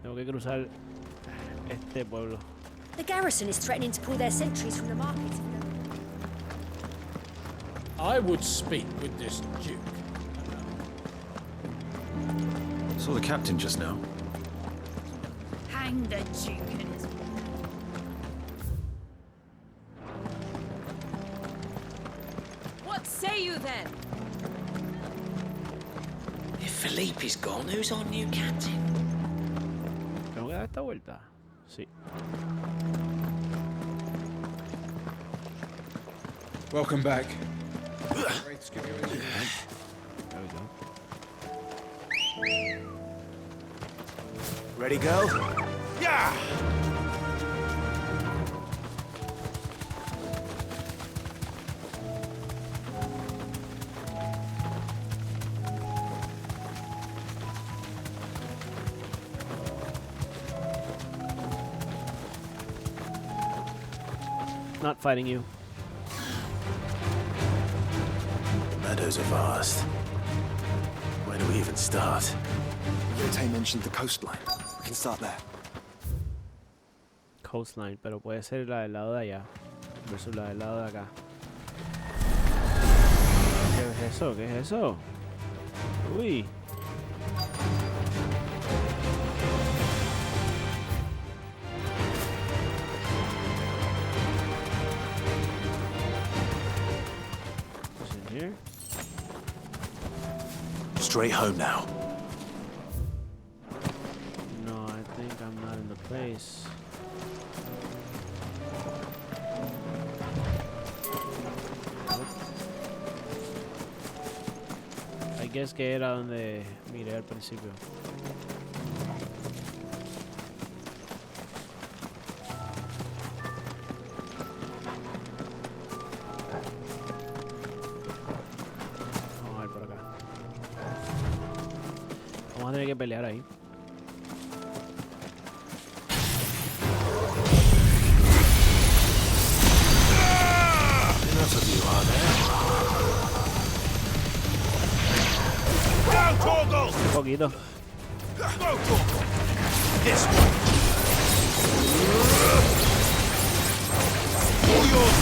Tengo que cruzar este pueblo. The garrison is threatening to pull their sentries from the market. I would speak with this duke. Saw the captain just now. Hang the Duke and his... What say you then? If Felipe's gone, who's our new captain? ¿Tengo que dar esta vuelta? Sí. Welcome back. There we go. Ready, go? Yeah! Not fighting you. The meadows are vast. Where do we even start? Yote mentioned the coastline. We can start there. Coastline, pero puede ser la del lado de allá versus la del lado de acá. es eso? ¿Qué es eso? Uy. What's in here? Straight home now. No, I think I'm not in the place. I guess que era donde miré al principio. Vamos a ver por acá. Vamos a tener que pelear ahí. Enough of you, are there? Un poquito. This one. All yours,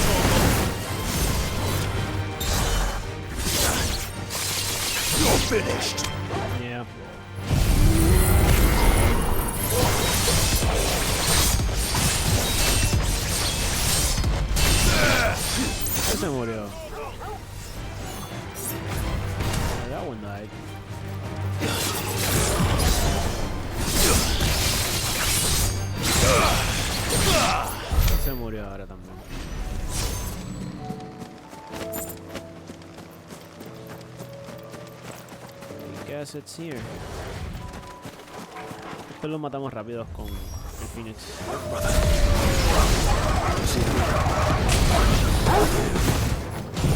You're finished. Yeah. Se murió. That one died. Se murió ahora también. I guess it's here. Esto lo matamos rápido con el Phoenix.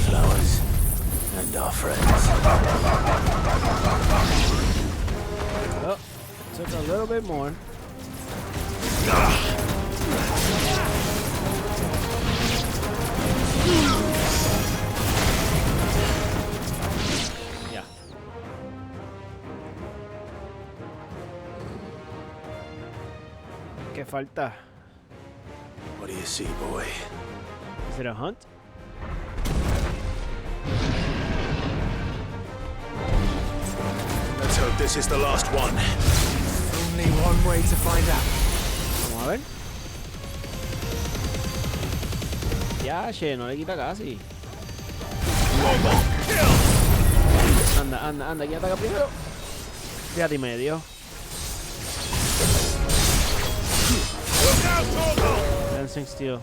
Flowers and our friends. Oh, took a little bit more. Ya. ¿Qué falta? What do you see, boy? Is it a hunt? Let's hope this is the last one. Only one way to find out. Vamos a ver. Ya, che, no le quita casi. Anda, anda, anda. ¿Quién ataca primero? Fíjate y medio. Dancing Steel.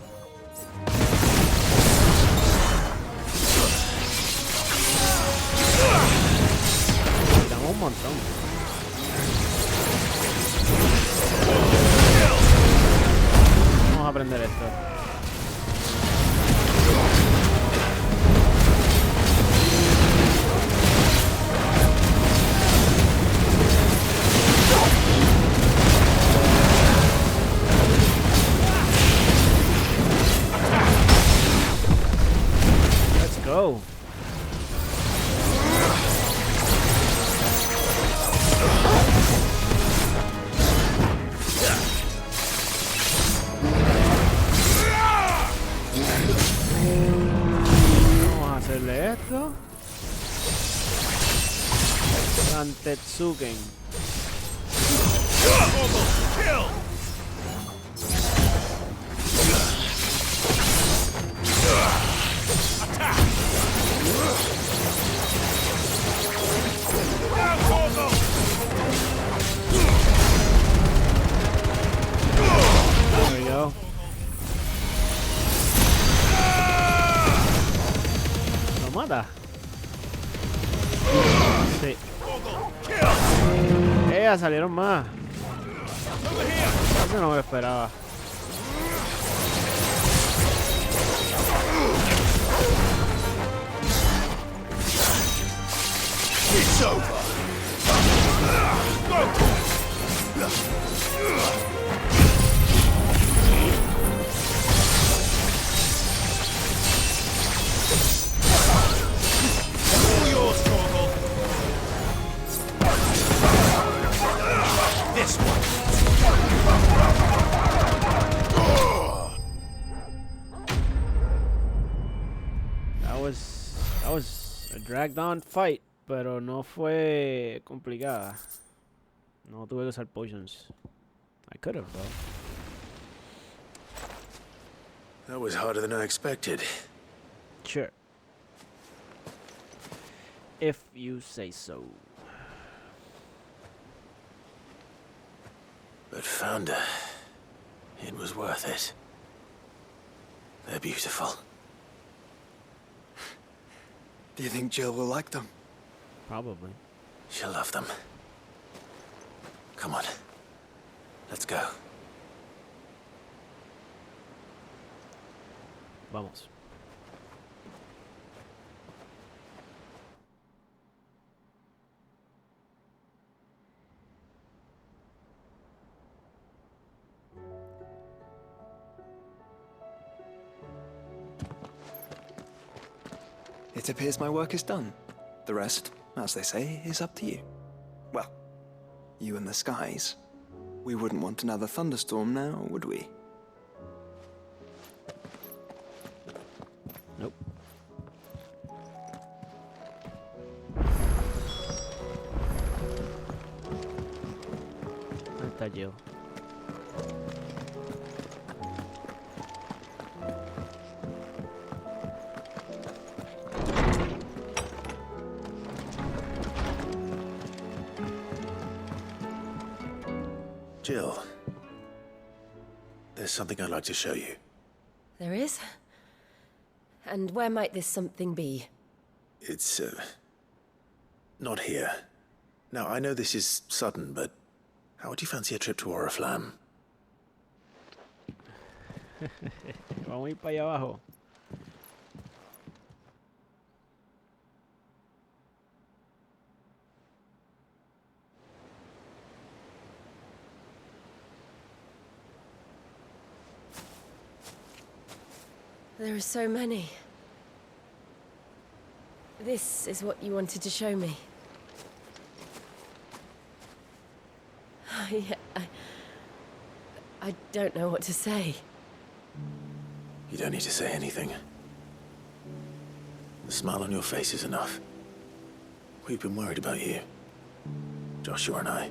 Quitamos un montón. Vamos a aprender esto. Let's go. Vamos a hacerle esto. Antetsuken. There we go. ¿Lo mata? Sí. Salieron más. Eso no me lo esperaba. It's over. All yours, Torgal. This one. That was A dragged on fight, pero no fue complicada. No tuve que usar potions. I could have, though. That was harder than I expected. Sure. If you say so. But Founder, it was worth it. They're beautiful. Do you think Jill will like them? Probably. She'll love them. Come on. Let's go. Vamos. It appears my work is done. The rest, as they say, is up to you. Well, you and the skies. We wouldn't want another thunderstorm now, would we? Nope. ¿Dónde está Jill? Jill, there's something I'd like to show you. There is? And where might this something be? It's, not here. Now, I know this is sudden, but how would you fancy a trip to Oriflamme? Vamos a ir para allá abajo. There are so many. This is what you wanted to show me. I don't know what to say. You don't need to say anything. The smile on your face is enough. We've been worried about you. Joshua and I.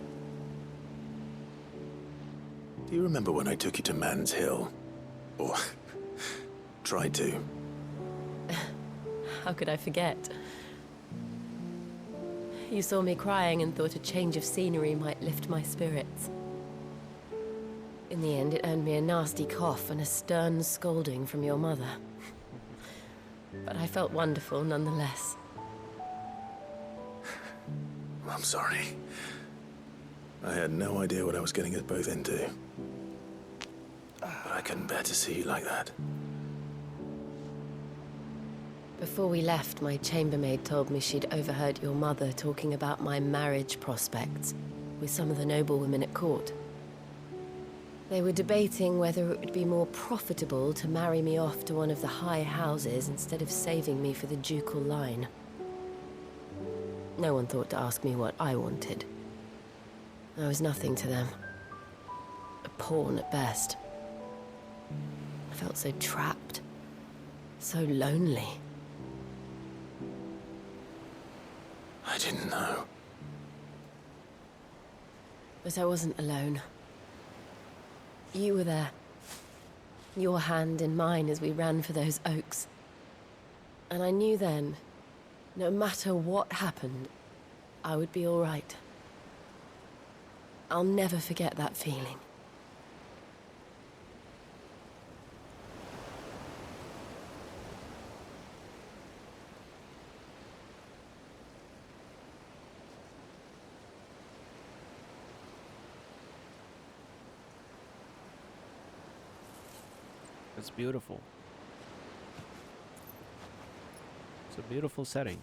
Do you remember when I took you to Man's Hill? Or tried to? How could I forget? You saw me crying and thought a change of scenery might lift my spirits. In the end, it earned me a nasty cough and a stern scolding from your mother. But I felt wonderful nonetheless. I'm sorry. I had no idea what I was getting us both into. But I couldn't bear to see you like that. Before we left, my chambermaid told me she'd overheard your mother talking about my marriage prospects with some of the noblewomen at court. They were debating whether it would be more profitable to marry me off to one of the high houses instead of saving me for the ducal line. No one thought to ask me what I wanted. I was nothing to them. A pawn at best. I felt so trapped. So lonely. I didn't know. But I wasn't alone. You were there. Your hand in mine as we ran for those oaks. And I knew then, no matter what happened, I would be all right. I'll never forget that feeling. It's beautiful. It's a beautiful setting.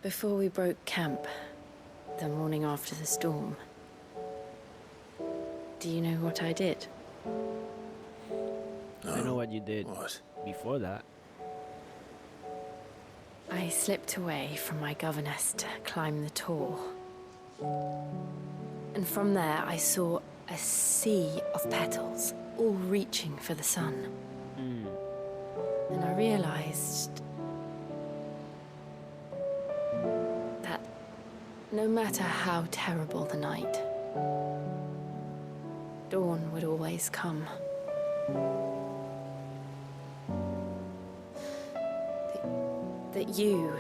Before we broke camp, the morning after the storm, do you know what I did? No. I know what you did before that. I slipped away from my governess to climb the tor. And from there I saw a sea of petals, all reaching for the sun. And I realized that no matter how terrible the night, dawn would always come. That you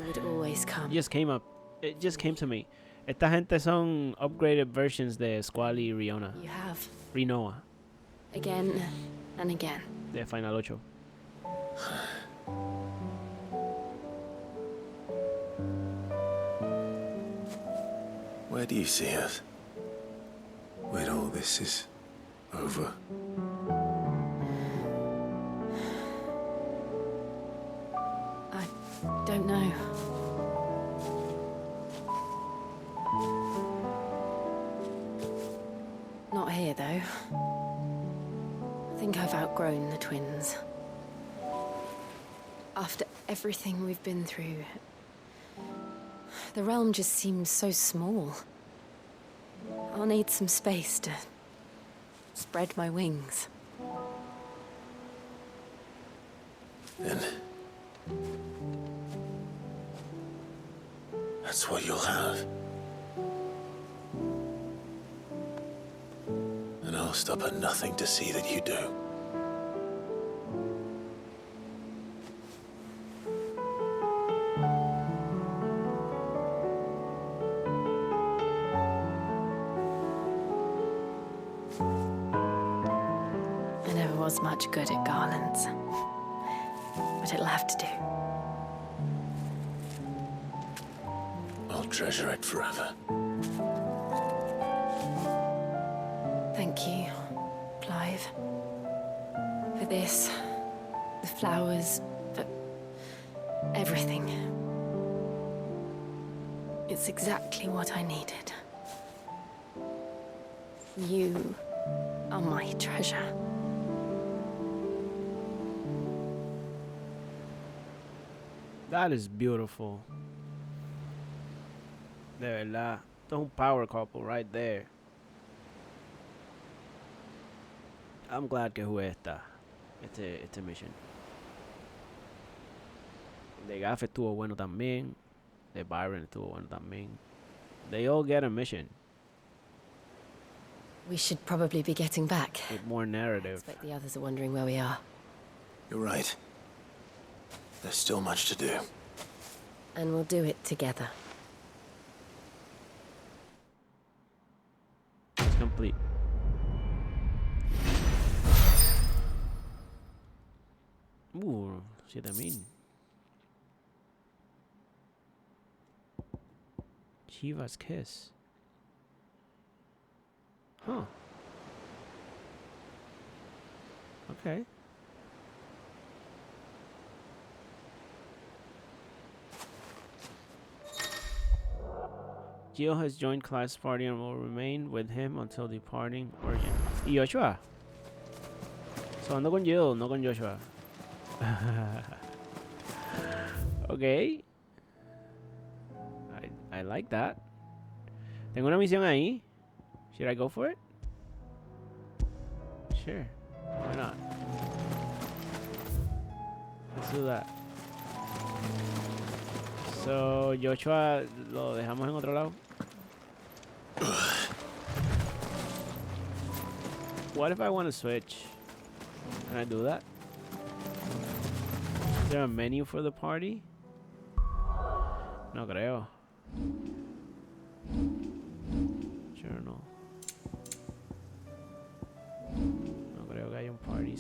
would always come. It just came to me. Esta gente son upgraded versions de Squall y Riona. You have. Rinoa. Again and again. De Final 8. Where do you see us? When all this is over? I don't know. Not here, though. I think I've outgrown the twins. After everything we've been through, the realm just seems so small. I'll need some space to spread my wings. Then that's what you'll have. And I'll stop at nothing to see that you do. I never was much good at garlands, but it'll have to do. I'll treasure it forever. Thank you, Clive. For this, the flowers, for everything. It's exactly what I needed. You are my treasure. That is beautiful. De verdad. Esto es un power couple right there. I'm glad que jugué este mission. De Gaff estuvo bueno también. De Byron estuvo bueno también. They all get a mission. We should probably be getting back. With more narrative. I expect the others are wondering where we are. You're right. There's still much to do. And we'll do it together. It's complete. Ooh, 7000. Shiva's Kiss. Huh. Okay. Jill has joined Clive's party and will remain with him until departing Origin. ¿Y Joshua? So ando con Jill, no con Joshua. Okay. I like that. Tengo una misión ahí. Should I go for it? Sure. Why not? Let's do that. So, Joshua, ¿lo dejamos en otro lado? What if I want to switch? Can I do that? Is there a menu for the party? No creo. Journal. No creo que haya un party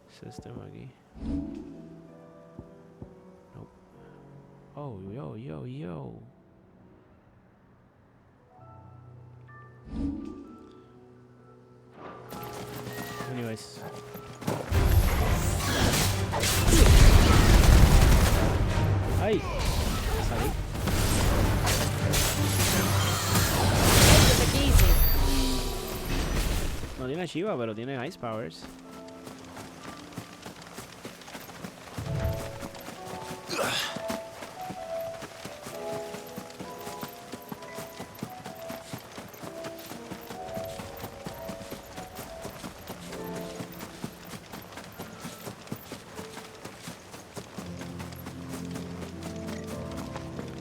system aquí. Nope. Oh, yo. Anyways. Ay. Salí. No tiene Shiva, pero tiene Ice Powers.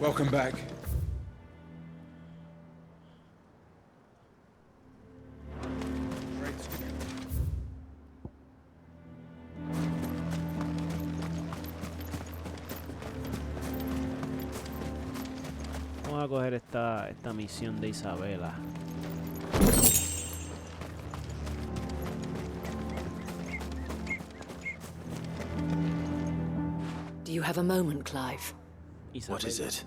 Welcome back. Vamos a coger esta misión de Isabela. Do you have a moment, Clive? What is it?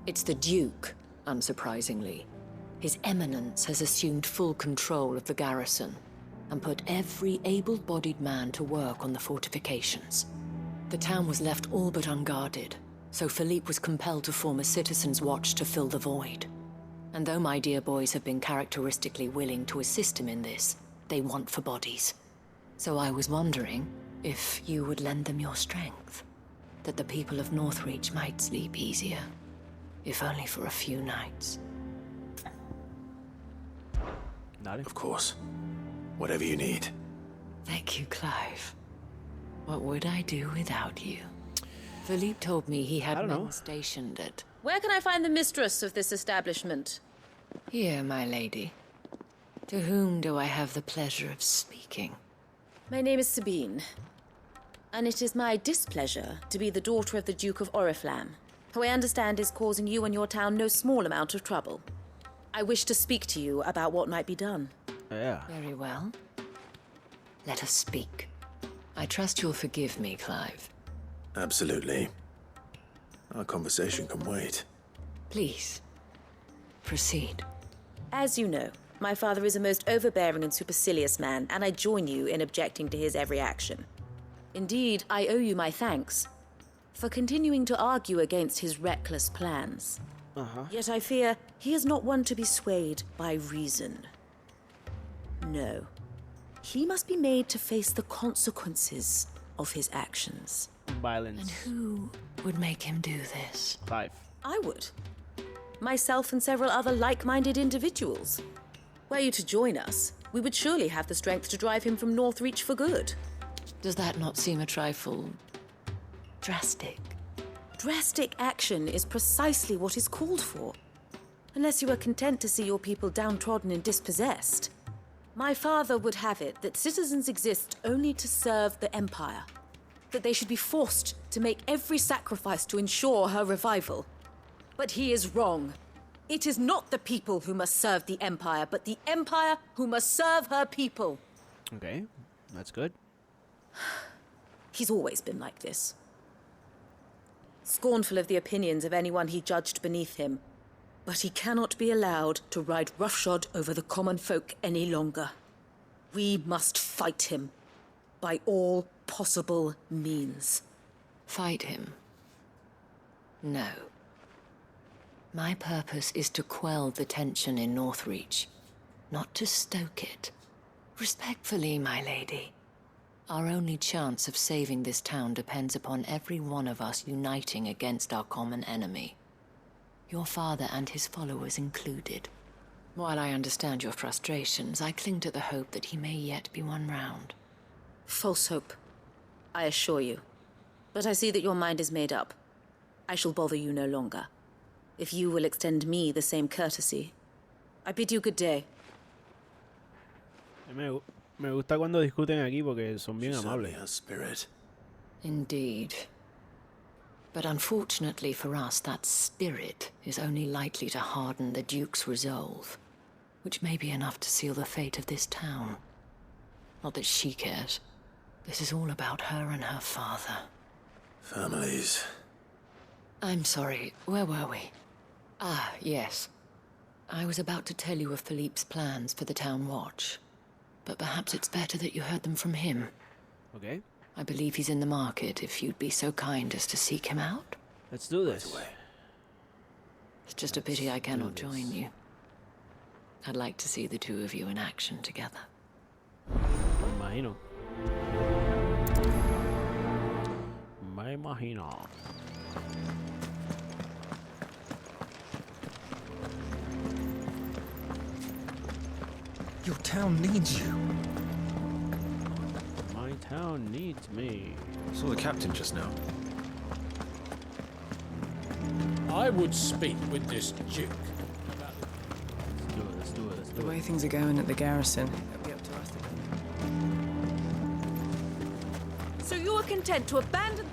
It's the Duke, unsurprisingly. His Eminence has assumed full control of the garrison and put every able-bodied man to work on the fortifications. The town was left all but unguarded, so Philippe was compelled to form a citizens' watch to fill the void. And though my dear boys have been characteristically willing to assist him in this, they want for bodies. So I was wondering if you would lend them your strength, that the people of Northreach might sleep easier, if only for a few nights. Of course. Whatever you need. Thank you, Clive. What would I do without you? Philippe told me he had men stationed at... Where can I find the mistress of this establishment? Here, my lady. To whom do I have the pleasure of speaking? My name is Sabine, and it is my displeasure to be the daughter of the Duke of Oriflamme, who I understand is causing you and your town no small amount of trouble. I wish to speak to you about what might be done. Yeah. Very well. Let us speak. I trust you'll forgive me, Clive. Absolutely. Our conversation can wait. Please, proceed. As you know, my father is a most overbearing and supercilious man, and I join you in objecting to his every action. Indeed, I owe you my thanks for continuing to argue against his reckless plans. Yet I fear he is not one to be swayed by reason. No. He must be made to face the consequences of his actions. Violence. And who would make him do this? Clive. I would. Myself and several other like-minded individuals. Were you to join us, we would surely have the strength to drive him from Northreach for good. Does that not seem a trifle... drastic? Drastic action is precisely what is called for. Unless you are content to see your people downtrodden and dispossessed. My father would have it that citizens exist only to serve the Empire. That they should be forced to make every sacrifice to ensure her revival. But he is wrong. It is not the people who must serve the Empire, but the Empire who must serve her people. Okay, that's good. He's always been like this. Scornful of the opinions of anyone he judged beneath him. But he cannot be allowed to ride roughshod over the common folk any longer. We must fight him. By all possible means. Fight him? No. My purpose is to quell the tension in Northreach, not to stoke it. Respectfully, my lady. Our only chance of saving this town depends upon every one of us uniting against our common enemy. Your father and his followers included. While I understand your frustrations, I cling to the hope that he may yet be won round. False hope, I assure you. But I see that your mind is made up. I shall bother you no longer. If you will extend me the same courtesy, I bid you good day. Me gusta cuando discuten aquí porque son bien amables. Indeed. But unfortunately for us, that spirit is only likely to harden the Duke's resolve, which may be enough to seal the fate of this town. Not that she cares. This is all about her and her father. Families. I'm sorry, where were we? Ah, yes. I was about to tell you of Philippe's plans for the town watch. But perhaps it's better that you heard them from him. Okay. I believe he's in the market, if you'd be so kind as to seek him out. Let's do this. It's just a pity I cannot join you. I'd like to see the two of you in action together. Me imagino. Your town needs you. My town needs me. Saw the captain just now. I would speak with this Duke. The way things are going at the garrison, it'll be up to us to... So you are content to abandon...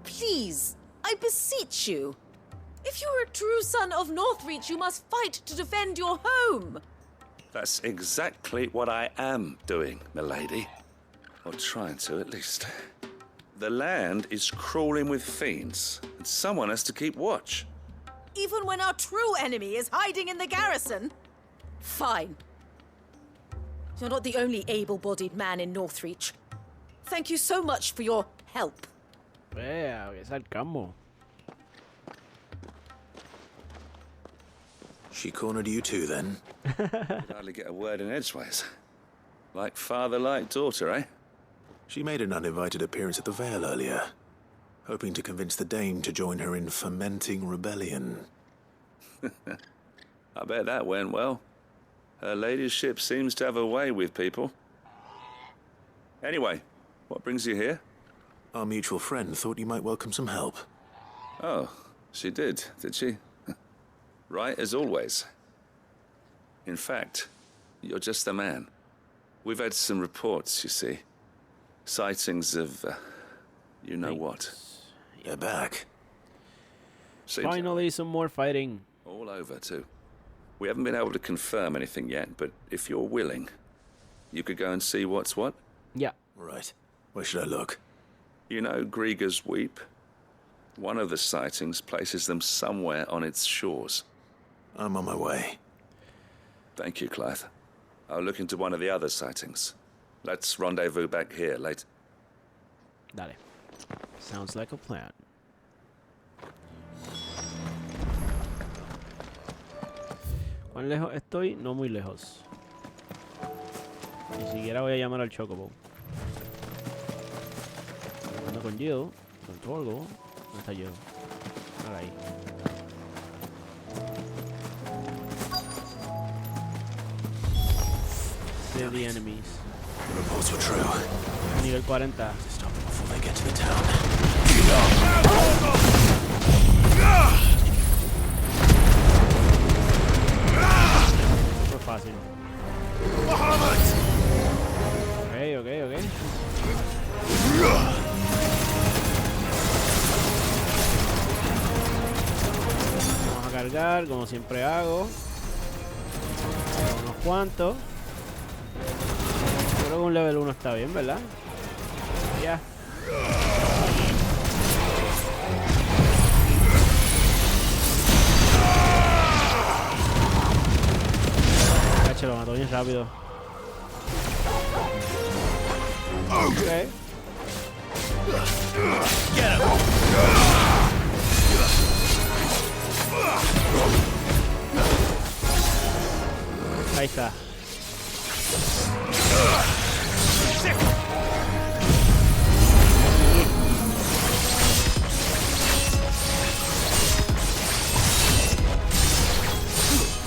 Please, I beseech you. If you are a true son of Northreach, you must fight to defend your home. That's exactly what I am doing, milady. Or trying to, at least. The land is crawling with fiends, and someone has to keep watch. Even when our true enemy is hiding in the garrison? Fine. You're not the only able-bodied man in Northreach. Thank you so much for your help. Yeah, es sarcasmo. She cornered you too, then? Could hardly get a word in edgeways. Like father, like daughter, eh? She made an uninvited appearance at the Vale earlier, hoping to convince the Dane to join her in fomenting rebellion. I bet that went well. Her ladyship seems to have a way with people. Anyway, what brings you here? Our mutual friend thought you might welcome some help. Oh, she did she? Right as always. In fact, you're just the man. We've had some reports, you see. Sightings of, you know what. They're back. Finally, some more fighting. All over, too. We haven't been able to confirm anything yet, but if you're willing, you could go and see what's what? Yeah. Right. Where should I look? You know Grieger's Weep? One of the sightings places them somewhere on its shores. I'm on my way. Thank you, Clive. I'll look into one of the other sightings. Let's rendezvous back here later. Dale. Sounds like a plan. ¿Cuán lejos estoy? No muy lejos. Ni siquiera voy a llamar al Chocobo. Ando con Jill, con Torgo. ¿Dónde está Jill? Ahora ahí. Save the enemies. The reports were true. Nivel 40. Stop them before they get to the town. Fue fácil. Ok. Vamos a cargar, como siempre hago. Unos cuantos. Creo que un level 1 está bien, ¿verdad? Ya. Cacho, lo mató bien rápido. Ok. Ahí está.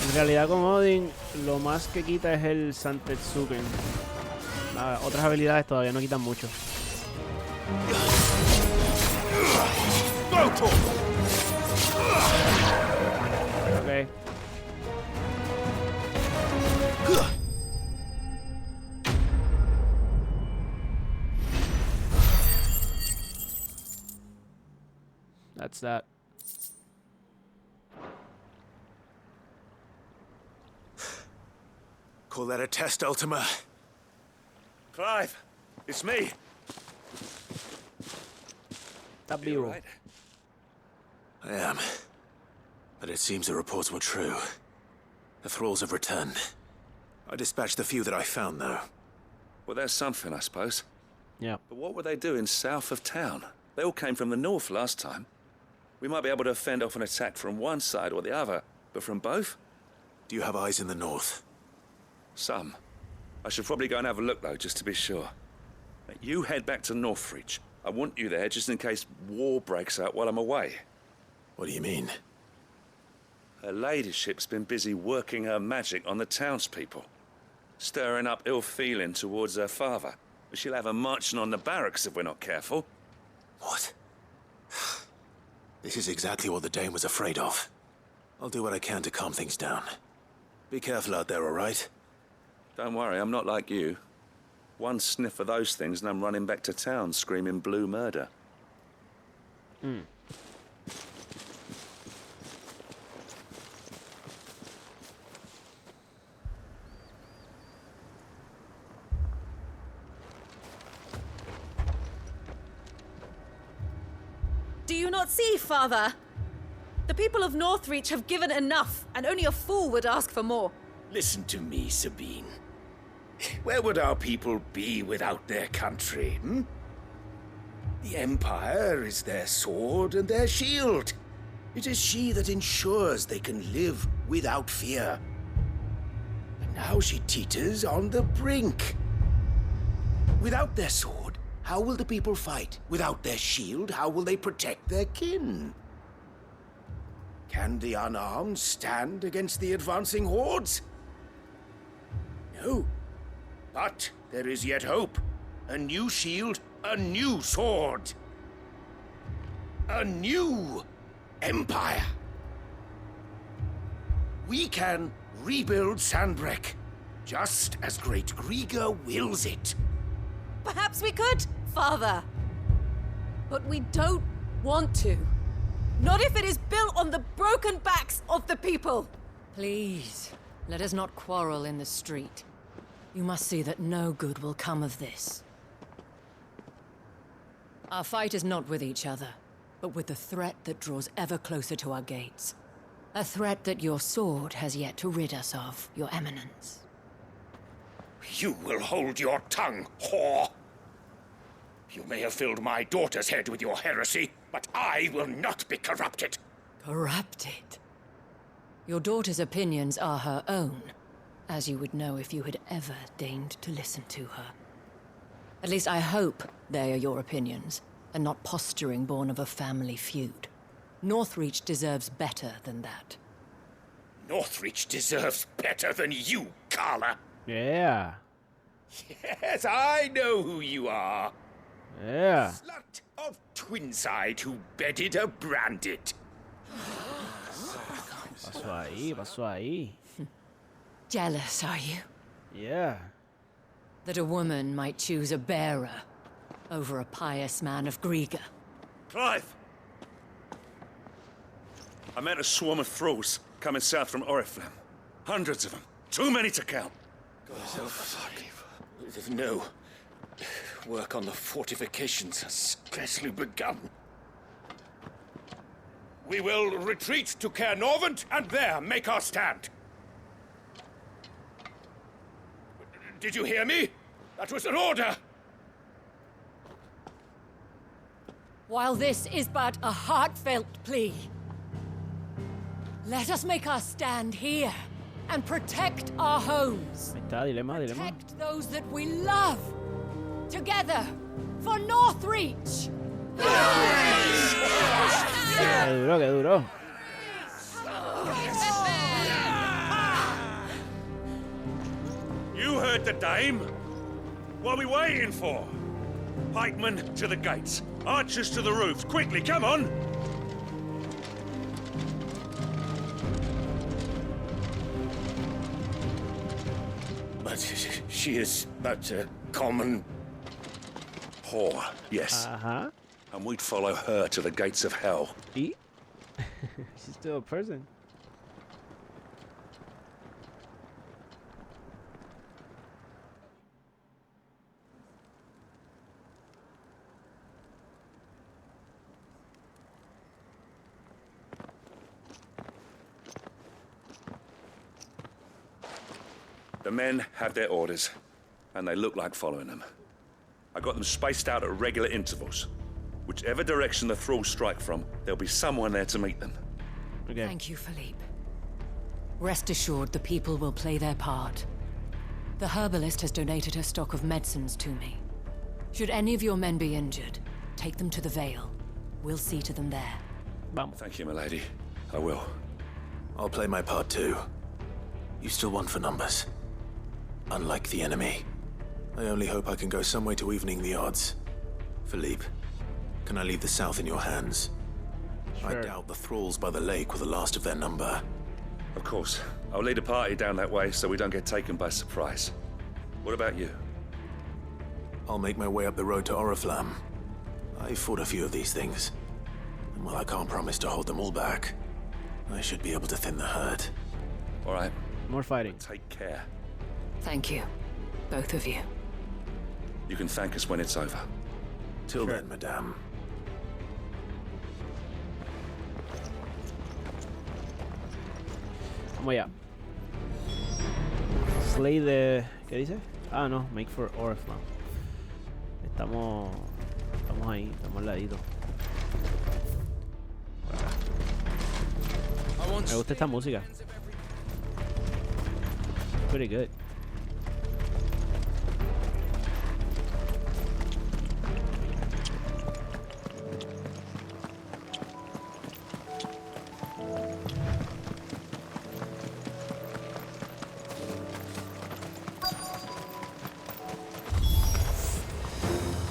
En realidad con Odin lo más que quita es el Santetsuken. Otras habilidades todavía no quitan mucho. Ok. That's that. Call that a test, Ultima? Clive, it's me. Está vivo. Right? I am. But it seems the reports were true. The thralls have returned. I dispatched the few that I found, though. Well, there's something, I suppose. Yeah. But what were they doing south of town? They all came from the north last time. We might be able to fend off an attack from one side or the other, but from both? Do you have eyes in the north? Some. I should probably go and have a look, though, just to be sure. You head back to Northreach. I want you there just in case war breaks out while I'm away. What do you mean? Her ladyship's been busy working her magic on the townspeople, stirring up ill feeling towards her father. She'll have her marching on the barracks if we're not careful. What? This is exactly what the Dane was afraid of. I'll do what I can to calm things down. Be careful out there, all right? Don't worry, I'm not like you. One sniff of those things and I'm running back to town screaming blue murder. Do you not see, Father? The people of Northreach have given enough, and only a fool would ask for more. Listen to me, Sabine. Where would our people be without their country, hmm? The Empire is their sword and their shield. It is she that ensures they can live without fear. And now she teeters on the brink. Without their sword, how will the people fight? Without their shield, how will they protect their kin? Can the unarmed stand against the advancing hordes? No. But there is yet hope. A new shield, a new sword. A new empire. We can rebuild Sandbreck, just as Great Griga wills it. Perhaps we could, Father. But we don't want to. Not if it is built on the broken backs of the people. Please, let us not quarrel in the street. You must see that no good will come of this. Our fight is not with each other, but with the threat that draws ever closer to our gates. A threat that your sword has yet to rid us of, Your Eminence. You will hold your tongue, whore! You may have filled my daughter's head with your heresy, but I will not be corrupted. Corrupted? Your daughter's opinions are her own, as you would know if you had ever deigned to listen to her. At least I hope they are your opinions, and not posturing born of a family feud. Northreach deserves better than that. Northreach deserves better than you, Carla. Yeah. Yes, I know who you are. Yeah. Slut of Twinside who bedded a branded. Pasó ahí. Jealous, are you? Yeah. That a woman might choose a bearer over a pious man of Griga. Clive! I met a swarm of thralls coming south from Oriflamme. Hundreds of them. Too many to count. Oh, fuck. No. Work on the fortifications has scarcely begun. We will retreat to Caer Norvent and there make our stand. Did you hear me? That was an order! While this is but a heartfelt plea, let us make our stand here and protect our homes. Ahí está, dilema. Protect those that we love. Together for Northreach. Qué duro. You heard the dame. What are we waiting for? Pikemen to the gates. Archers to the roofs. Quickly, come on! But she is but a common whore, yes. Uh-huh. And we'd follow her to the gates of hell. She's still a person. The men have their orders, and they look like following them. I got them spaced out at regular intervals. Whichever direction the thralls strike from, there'll be someone there to meet them. Okay. Thank you, Philippe. Rest assured, the people will play their part. The herbalist has donated her stock of medicines to me. Should any of your men be injured, take them to the Vale. We'll see to them there. Thank you, milady. I will. I'll play my part too. You still want for numbers. Unlike the enemy. I only hope I can go some way to evening the odds. Philippe, can I leave the south in your hands? I doubt the thralls by the lake were the last of their number. Of course. I'll lead a party down that way so we don't get taken by surprise. What about you? I'll make my way up the road to Oriflamme. I fought a few of these things. And while I can't promise to hold them all back, I should be able to thin the herd. All right. More fighting. Take care. Thank you, both of you. You can thank us when it's over. Till then, madame. Vamos allá. Slay the... ¿Qué dice? Ah, no. Make for Oriflamme. Estamos ahí. Estamos al ladito. Me gusta esta música. Pretty good.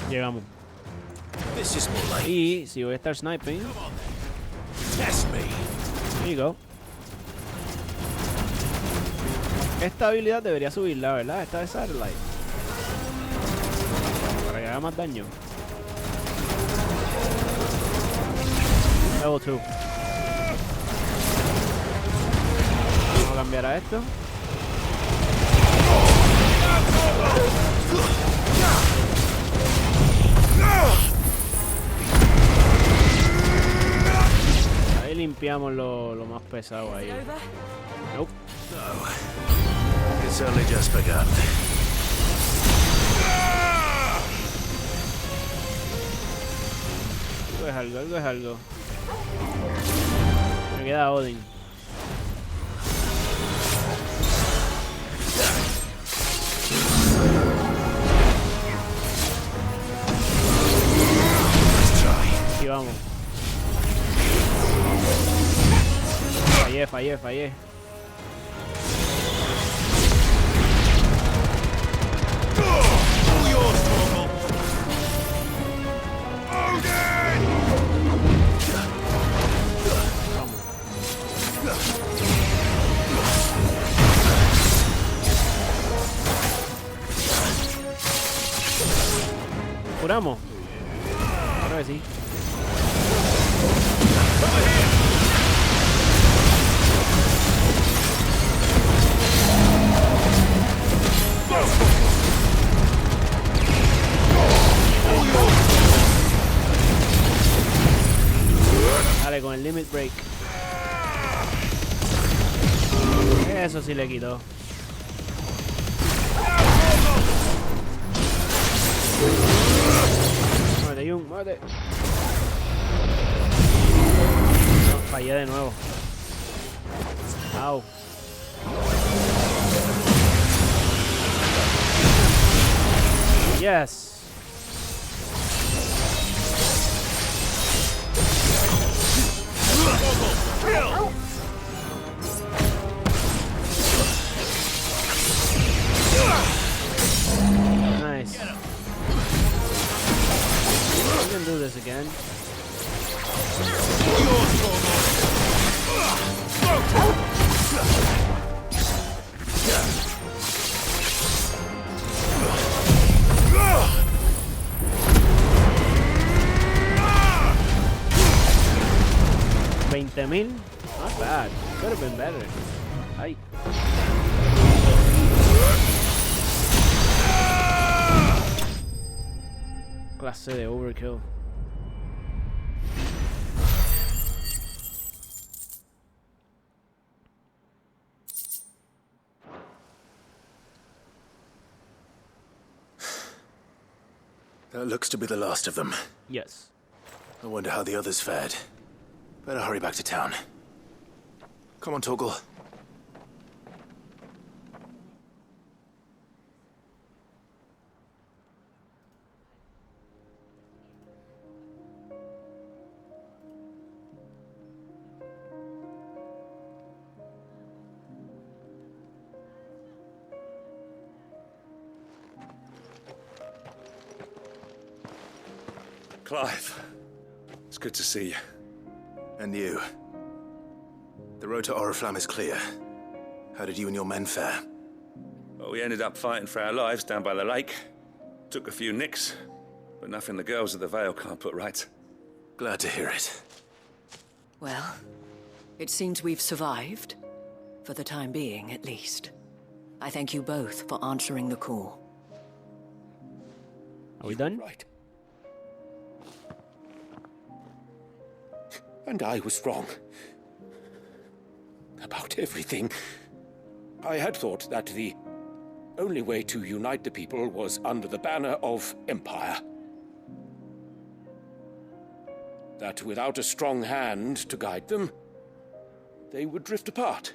Llegamos. Y si voy a estar sniping. There you go. Esta habilidad debería subirla, ¿verdad? Esta de Satellite. Para que haga más daño. Level 2. Vamos a cambiar a esto. Ahí limpiamos lo más pesado ahí. Nope. It's only just begun. Algo es algo. Me queda Odin. Aquí vamos. Fallé. ¿Curamos? Creo que sí. Dale con el limit break. Eso sí le quitó. Muerte, Jung, muerte. No, fallé de nuevo. Au. Yes. Nice. We can do this again. $20,000? Not bad. Could have been better. Ay. Clase de overkill. That looks to be the last of them. Yes. I wonder how the others fared. Better hurry back to town. Come on, Torgal. Clive, it's good to see you. And you? The road to Oriflamme is clear. How did you and your men fare? Well, we ended up fighting for our lives down by the lake. Took a few nicks, but nothing the girls at the Vale can't put right. Glad to hear it. Well, it seems we've survived. For the time being, at least. I thank you both for answering the call. Are we done? Right. And I was wrong. About everything. I had thought that the only way to unite the people was under the banner of Empire. That without a strong hand to guide them, they would drift apart.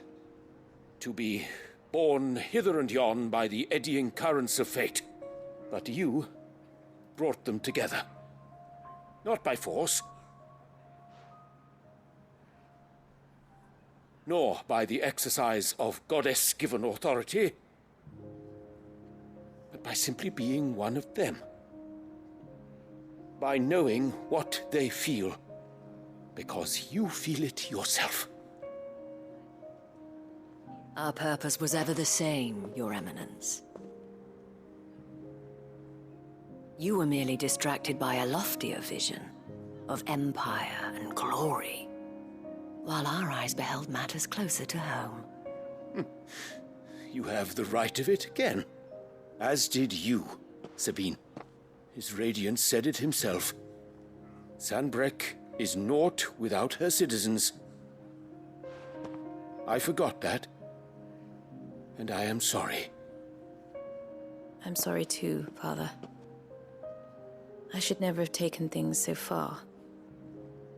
To be borne hither and yon by the eddying currents of fate. But you brought them together. Not by force, nor by the exercise of goddess-given authority, but by simply being one of them. By knowing what they feel, because you feel it yourself. Our purpose was ever the same, Your Eminence. You were merely distracted by a loftier vision of empire and glory, while our eyes beheld matters closer to home. You have the right of it again. As did you, Sabine. His Radiance said it himself. Sanbreque is naught without her citizens. I forgot that. And I am sorry. I'm sorry too, Father. I should never have taken things so far.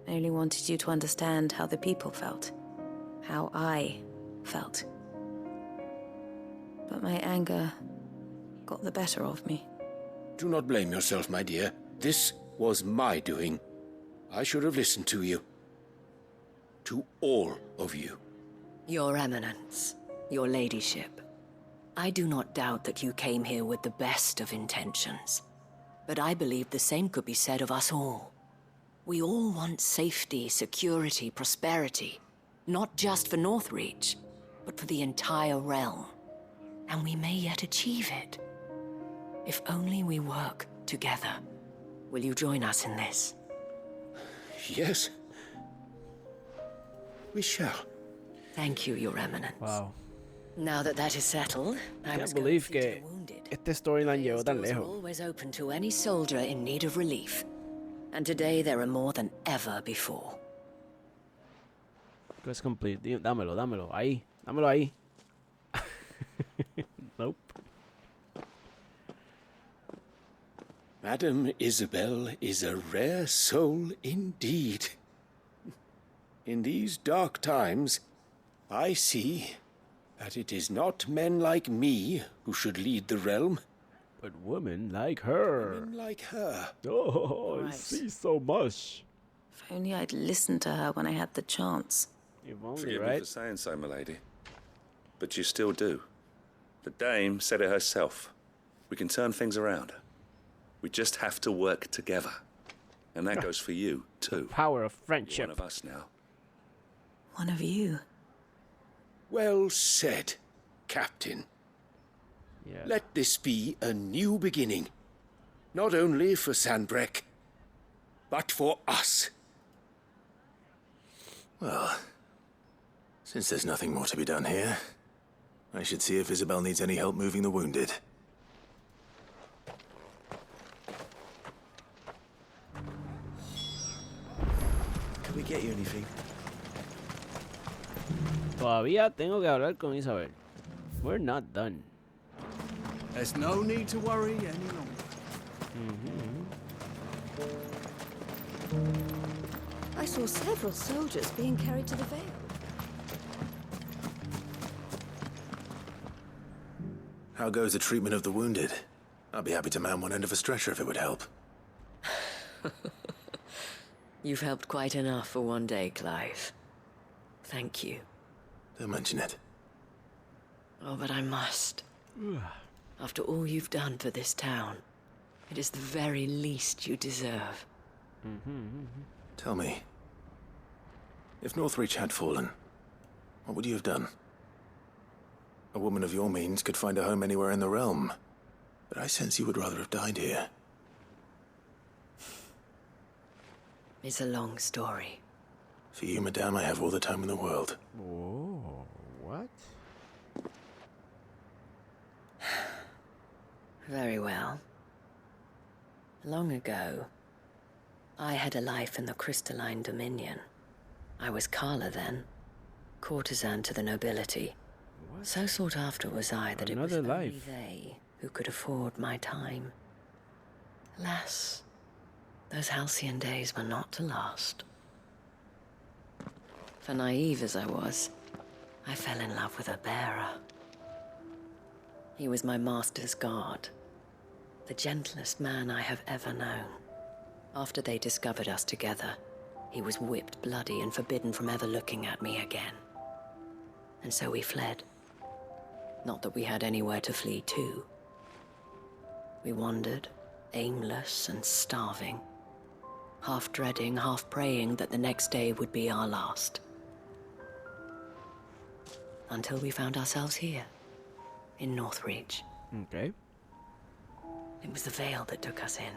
I only wanted you to understand how the people felt. How I felt. But my anger got the better of me. Do not blame yourself, my dear. This was my doing. I should have listened to you. To all of you. Your Eminence, Your Ladyship, I do not doubt that you came here with the best of intentions. But I believe the same could be said of us all. We all want safety, security, prosperity. Not just for Northreach, but for the entire realm. And we may yet achieve it. If only we work together. Will you join us in this? Yes. We shall. Thank you, Your Eminence. Wow. Now that that is settled, I Can't believe que este storyline llegó tan are lejos. always open to any soldier in need of relief. And today there are more than ever before. Quest complete. Dámelo, dámelo. Ahí. Dámelo ahí. Nope. Madame Isabel is a rare soul indeed. In these dark times, I see that it is not men like me who should lead the realm, but women like her. Women like her. Oh, I Right. see so much. If only I'd listened to her when I had the chance. If only, Forgive me right? for saying so, milady. But you still do. The Dame said it herself. We can turn things around. We just have to work together. And that goes for you, too. Power of You're friendship. one of us now. One of you. Well said, Captain. Yeah. Let this be a new beginning. Not only for Sanbreque, but for us. Well, since there's nothing more to be done here, I should see if Isabel needs any help moving the wounded. Can we get you anything? Todavía tengo que hablar con Isabel. We're not done. There's no need to worry any longer. I saw several soldiers being carried to the Vale. How goes the treatment of the wounded? I'd be happy to man one end of a stretcher if it would help. You've helped quite enough for one day, Clive. Thank you. Don't mention it. Oh, but I must. After all you've done for this town, it is the very least you deserve. Tell me, If Northreach had fallen, what would you have done? A woman of your means could find a home anywhere in the realm, but I sense you would rather have died here. It's a long story. For you, madame, I have all the time in the world. Whoa, what? Very well. Long ago, I had a life in the Crystalline Dominion. I was Carla then, courtesan to the nobility. What? So sought after was I that Another it was only life. they who could afford my time. Alas, those halcyon days were not to last. For naive as I was, I fell in love with a bearer. He was my master's guard, the gentlest man I have ever known. After they discovered us together, he was whipped bloody and forbidden from ever looking at me again. And so we fled. Not that we had anywhere to flee to. We wandered, aimless and starving, half dreading, half praying that the next day would be our last. Until we found ourselves here, in Northreach. Okay. It was the veil that took us in,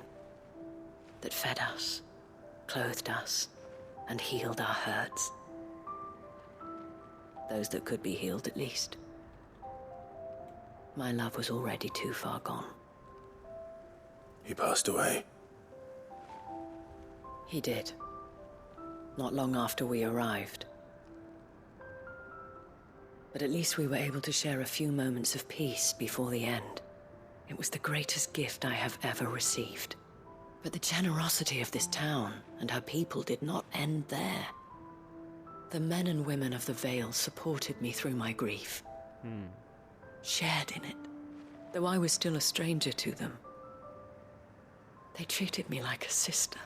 that fed us, clothed us, and healed our hurts. Those that could be healed, at least. My love was already too far gone. He passed away. He did. Not long after we arrived. But at least we were able to share a few moments of peace before the end. It was the greatest gift I have ever received. But the generosity of this town and her people did not end there. The men and women of the Vale supported me through my grief. Shared in it, though I was still a stranger to them. They treated me like a sister.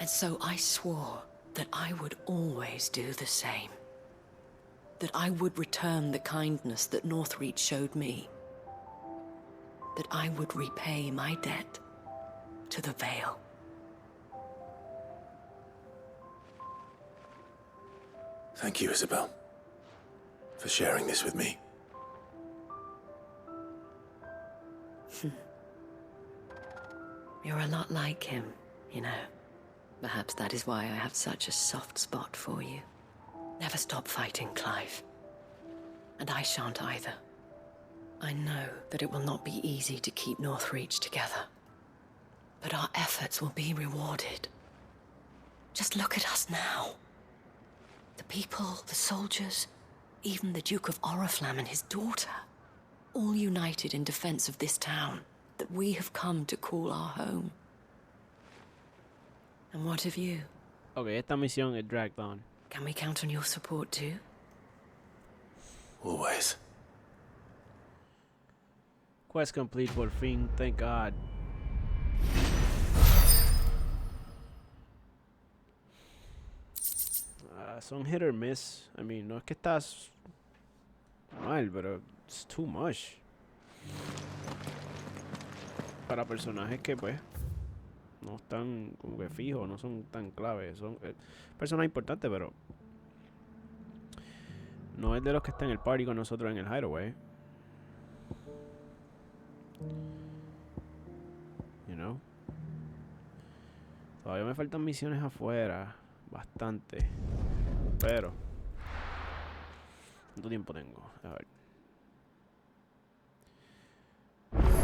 And so I swore that I would always do the same. That I would return the kindness that Northreach showed me. That I would repay my debt to the Vale. Thank you, Isabel, for sharing this with me. You're a lot like him, you know. Perhaps that is why I have such a soft spot for you. Never stop fighting, Clive. And I shan't either. I know that it will not be easy to keep Northreach together. But our efforts will be rewarded. Just look at us now. The people, the soldiers, even the Duke of Oriflamme and his daughter, all united in defense of this town that we have come to call our home. And what of you? Okay, esta misión es dragged on. Can we count on your support too? Always. Quest complete por fin, thank God. Son hit or miss. I mean, no es que estás mal, pero it's too much. Para personajes que pues no están como que fijos, no son tan claves. Son personajes importantes, pero no es de los que están en el party con nosotros en el hideaway. You know. Todavía me faltan misiones afuera. Bastante. Pero ¿cuánto tiempo tengo? A ver.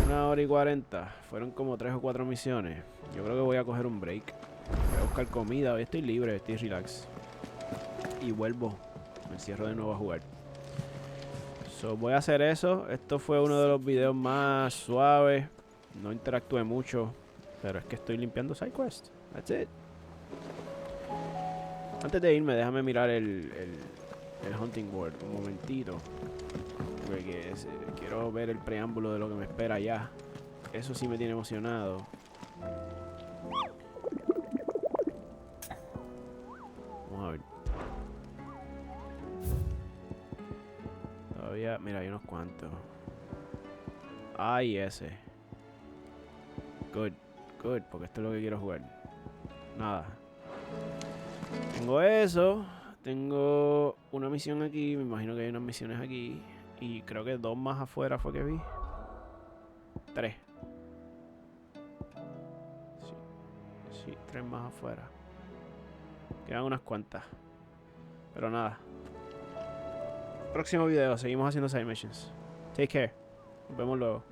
1 hora y 40. Fueron como 3 o 4 misiones. Yo creo que voy a coger un break. Voy a buscar comida. Hoy estoy libre, estoy relax. Y vuelvo. Me encierro de nuevo a jugar. So, voy a hacer eso. Esto fue uno de los videos más suaves. No interactué mucho. Pero es que estoy limpiando sidequest. That's it. Antes de irme, déjame mirar el hunting board un momentito. Porque quiero ver el preámbulo de lo que me espera allá. Eso sí me tiene emocionado. Vamos a ver. Todavía, mira, hay unos cuantos. Ay, ese. Good, good, porque esto es lo que quiero jugar. Nada. Tengo eso. Tengo una misión aquí. Me imagino que hay unas misiones aquí. Y creo que 2 más afuera fue que vi. 3. Sí, 3 más afuera. Quedan unas cuantas. Pero nada. Próximo video. Seguimos haciendo side missions. Take care. Nos vemos luego.